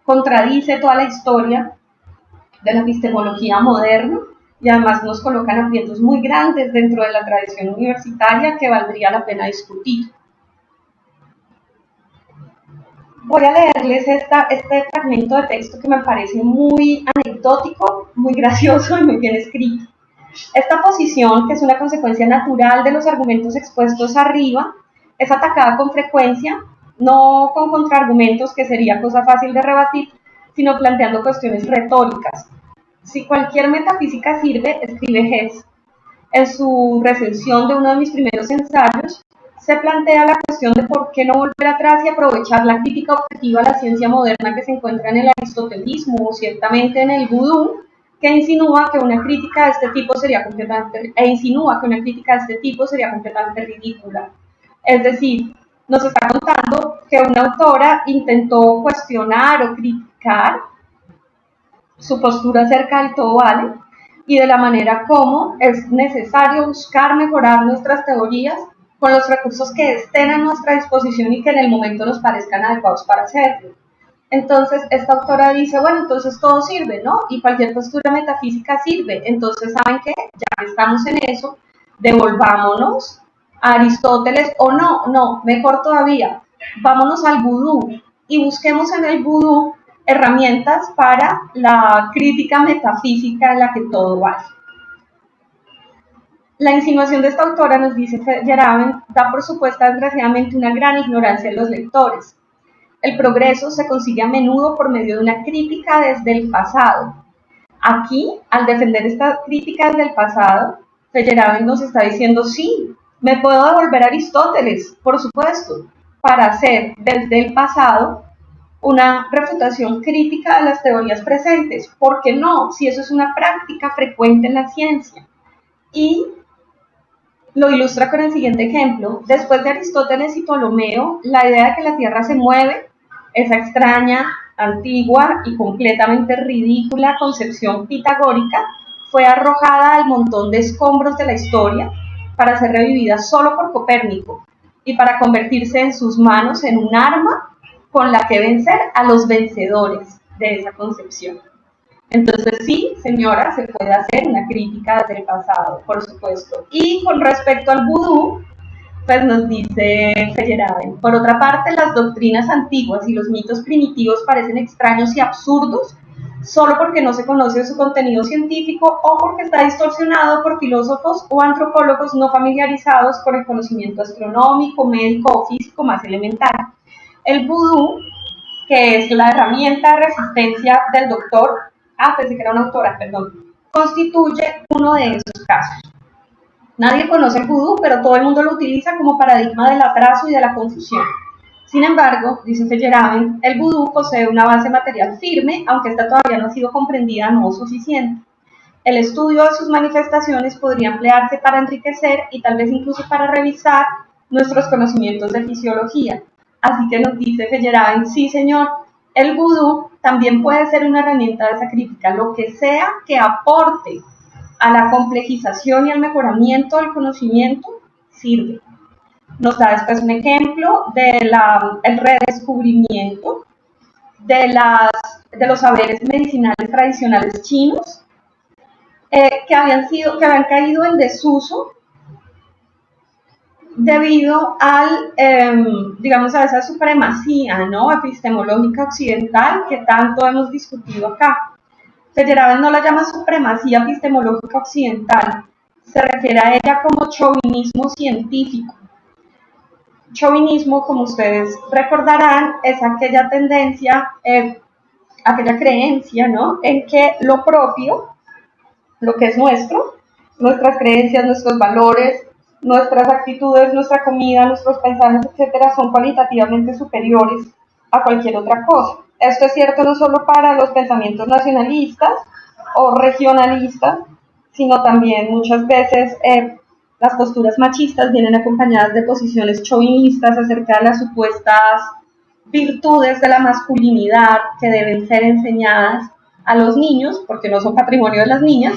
contradice toda la historia de la epistemología moderna, y además nos coloca en aprietos muy grandes dentro de la tradición universitaria que valdría la pena discutir. Voy a leerles este fragmento de texto que me parece muy anecdótico, muy gracioso y muy bien escrito. Esta posición, que es una consecuencia natural de los argumentos expuestos arriba, es atacada con frecuencia, no con contraargumentos, que sería cosa fácil de rebatir, sino planteando cuestiones retóricas. Si cualquier metafísica sirve, escribe Hess en su recensión de uno de mis primeros ensayos, se plantea la cuestión de por qué no volver atrás y aprovechar la crítica objetiva a la ciencia moderna que se encuentra en el aristotelismo o ciertamente en el vudú, que insinúa que una crítica de este tipo sería completamente ridícula. Es decir, nos está contando que una autora intentó cuestionar o criticar su postura acerca del todo vale y de la manera como es necesario buscar mejorar nuestras teorías con los recursos que estén a nuestra disposición y que en el momento nos parezcan adecuados para hacerlo. Entonces, esta autora dice, bueno, entonces todo sirve, ¿no? Y cualquier postura metafísica sirve. Entonces, ¿saben qué? Ya que estamos en eso, devolvámonos a Aristóteles, o no, mejor todavía, vámonos al vudú y busquemos en el vudú herramientas para la crítica metafísica en la que todo vale. La insinuación de esta autora, nos dice Feyerabend, da por supuesta desgraciadamente una gran ignorancia de los lectores. El progreso se consigue a menudo por medio de una crítica desde el pasado. Aquí, al defender esta crítica desde el pasado, Feyerabend nos está diciendo, sí, me puedo devolver a Aristóteles, por supuesto, para hacer desde el pasado una refutación crítica de las teorías presentes. ¿Por qué no? Si eso es una práctica frecuente en la ciencia. Y lo ilustra con el siguiente ejemplo. Después de Aristóteles y Ptolomeo, la idea de que la Tierra se mueve, esa extraña, antigua y completamente ridícula concepción pitagórica, fue arrojada al montón de escombros de la historia para ser revivida solo por Copérnico y para convertirse en sus manos en un arma con la que vencer a los vencedores de esa concepción. Entonces sí, señora, se puede hacer una crítica desde el pasado, por supuesto. Y con respecto al vudú, pues nos dice Feyerabend, por otra parte, las doctrinas antiguas y los mitos primitivos parecen extraños y absurdos solo porque no se conoce su contenido científico o porque está distorsionado por filósofos o antropólogos no familiarizados con el conocimiento astronómico, médico o físico más elemental. El vudú, que es la herramienta de resistencia del doctor, pensé que era una autora, perdón, constituye uno de esos casos. Nadie conoce el vudú, pero todo el mundo lo utiliza como paradigma del atraso y de la confusión. Sin embargo, dice Feyerabend, el vudú posee una base material firme, aunque esta todavía no ha sido comprendida no suficiente. El estudio de sus manifestaciones podría emplearse para enriquecer y tal vez incluso para revisar nuestros conocimientos de fisiología. Así que nos dice Feyerabend, sí señor, el vudú también puede ser una herramienta de esa crítica, lo que sea que aporte a la complejización y al mejoramiento del conocimiento sirve. Nos da después un ejemplo del redescubrimiento de los saberes medicinales tradicionales chinos que habían caído en desuso debido al, a esa supremacía, ¿no?, epistemológica occidental que tanto hemos discutido acá. Feyerabend no la llama supremacía epistemológica occidental, se refiere a ella como chauvinismo científico. Chauvinismo, como ustedes recordarán, es aquella tendencia, aquella creencia, ¿no?, en que lo propio, lo que es nuestras creencias, nuestros valores, nuestras actitudes, nuestra comida, nuestros mensajes, etcétera, son cualitativamente superiores a cualquier otra cosa. Esto es cierto no solo para los pensamientos nacionalistas o regionalistas, sino también muchas veces las posturas machistas vienen acompañadas de posiciones chauvinistas acerca de las supuestas virtudes de la masculinidad que deben ser enseñadas a los niños, porque no son patrimonio de las niñas,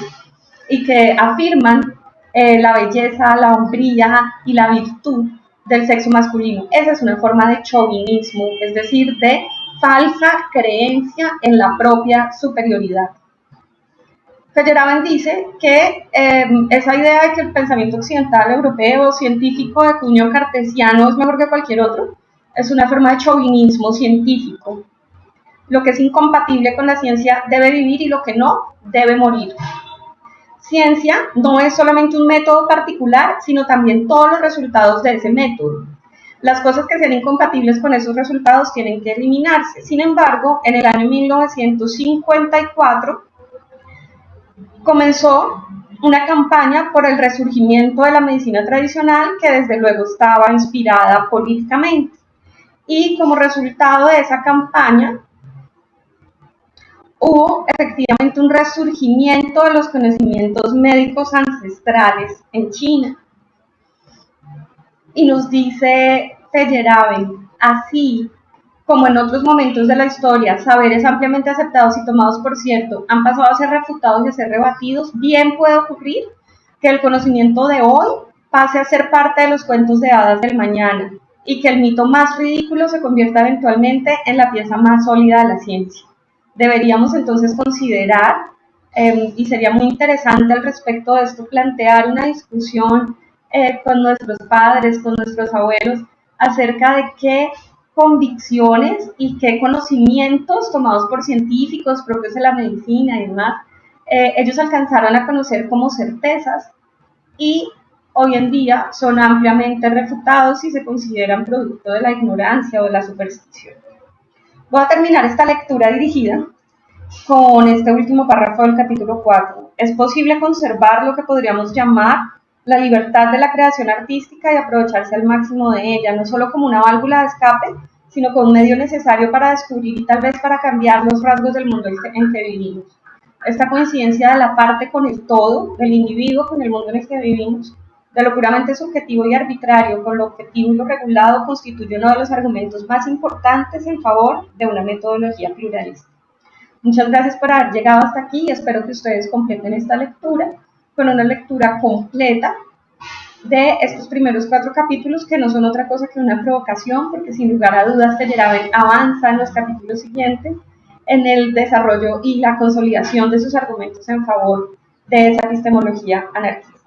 y que afirman la belleza, la hombría y la virtud del sexo masculino. Esa es una forma de chauvinismo, es decir, de falsa creencia en la propia superioridad. Feyerabend dice que esa idea de que el pensamiento occidental, europeo, científico de cuño cartesiano es mejor que cualquier otro, es una forma de chauvinismo científico. Lo que es incompatible con la ciencia debe vivir y lo que no debe morir. Ciencia no es solamente un método particular, sino también todos los resultados de ese método. Las cosas que sean incompatibles con esos resultados tienen que eliminarse. Sin embargo, en el año 1954 comenzó una campaña por el resurgimiento de la medicina tradicional que desde luego estaba inspirada políticamente. Y como resultado de esa campaña, hubo efectivamente un resurgimiento de los conocimientos médicos ancestrales en China. Y nos dice Feyerabend, así como en otros momentos de la historia, saberes ampliamente aceptados y tomados por cierto han pasado a ser refutados y a ser rebatidos, bien puede ocurrir que el conocimiento de hoy pase a ser parte de los cuentos de hadas del mañana y que el mito más ridículo se convierta eventualmente en la pieza más sólida de la ciencia. Deberíamos entonces considerar, y sería muy interesante al respecto de esto, plantear una discusión con nuestros padres, con nuestros abuelos, acerca de qué convicciones y qué conocimientos tomados por científicos propios de la medicina y demás, ellos alcanzaron a conocer como certezas y hoy en día son ampliamente refutados y se consideran producto de la ignorancia o de la superstición. Voy a terminar esta lectura dirigida con este último párrafo del capítulo 4. Es posible conservar lo que podríamos llamar la libertad de la creación artística y aprovecharse al máximo de ella, no solo como una válvula de escape, sino como un medio necesario para descubrir y tal vez para cambiar los rasgos del mundo en que vivimos. Esta coincidencia de la parte con el todo, del individuo con el mundo en el que vivimos, de lo puramente subjetivo y arbitrario con lo objetivo y lo regulado, constituye uno de los argumentos más importantes en favor de una metodología pluralista. Muchas gracias por haber llegado hasta aquí y espero que ustedes completen esta lectura con una lectura completa de estos primeros 4 capítulos, que no son otra cosa que una provocación, porque sin lugar a dudas Feyerabend avanza en los capítulos siguientes en el desarrollo y la consolidación de sus argumentos en favor de esa epistemología anarquista.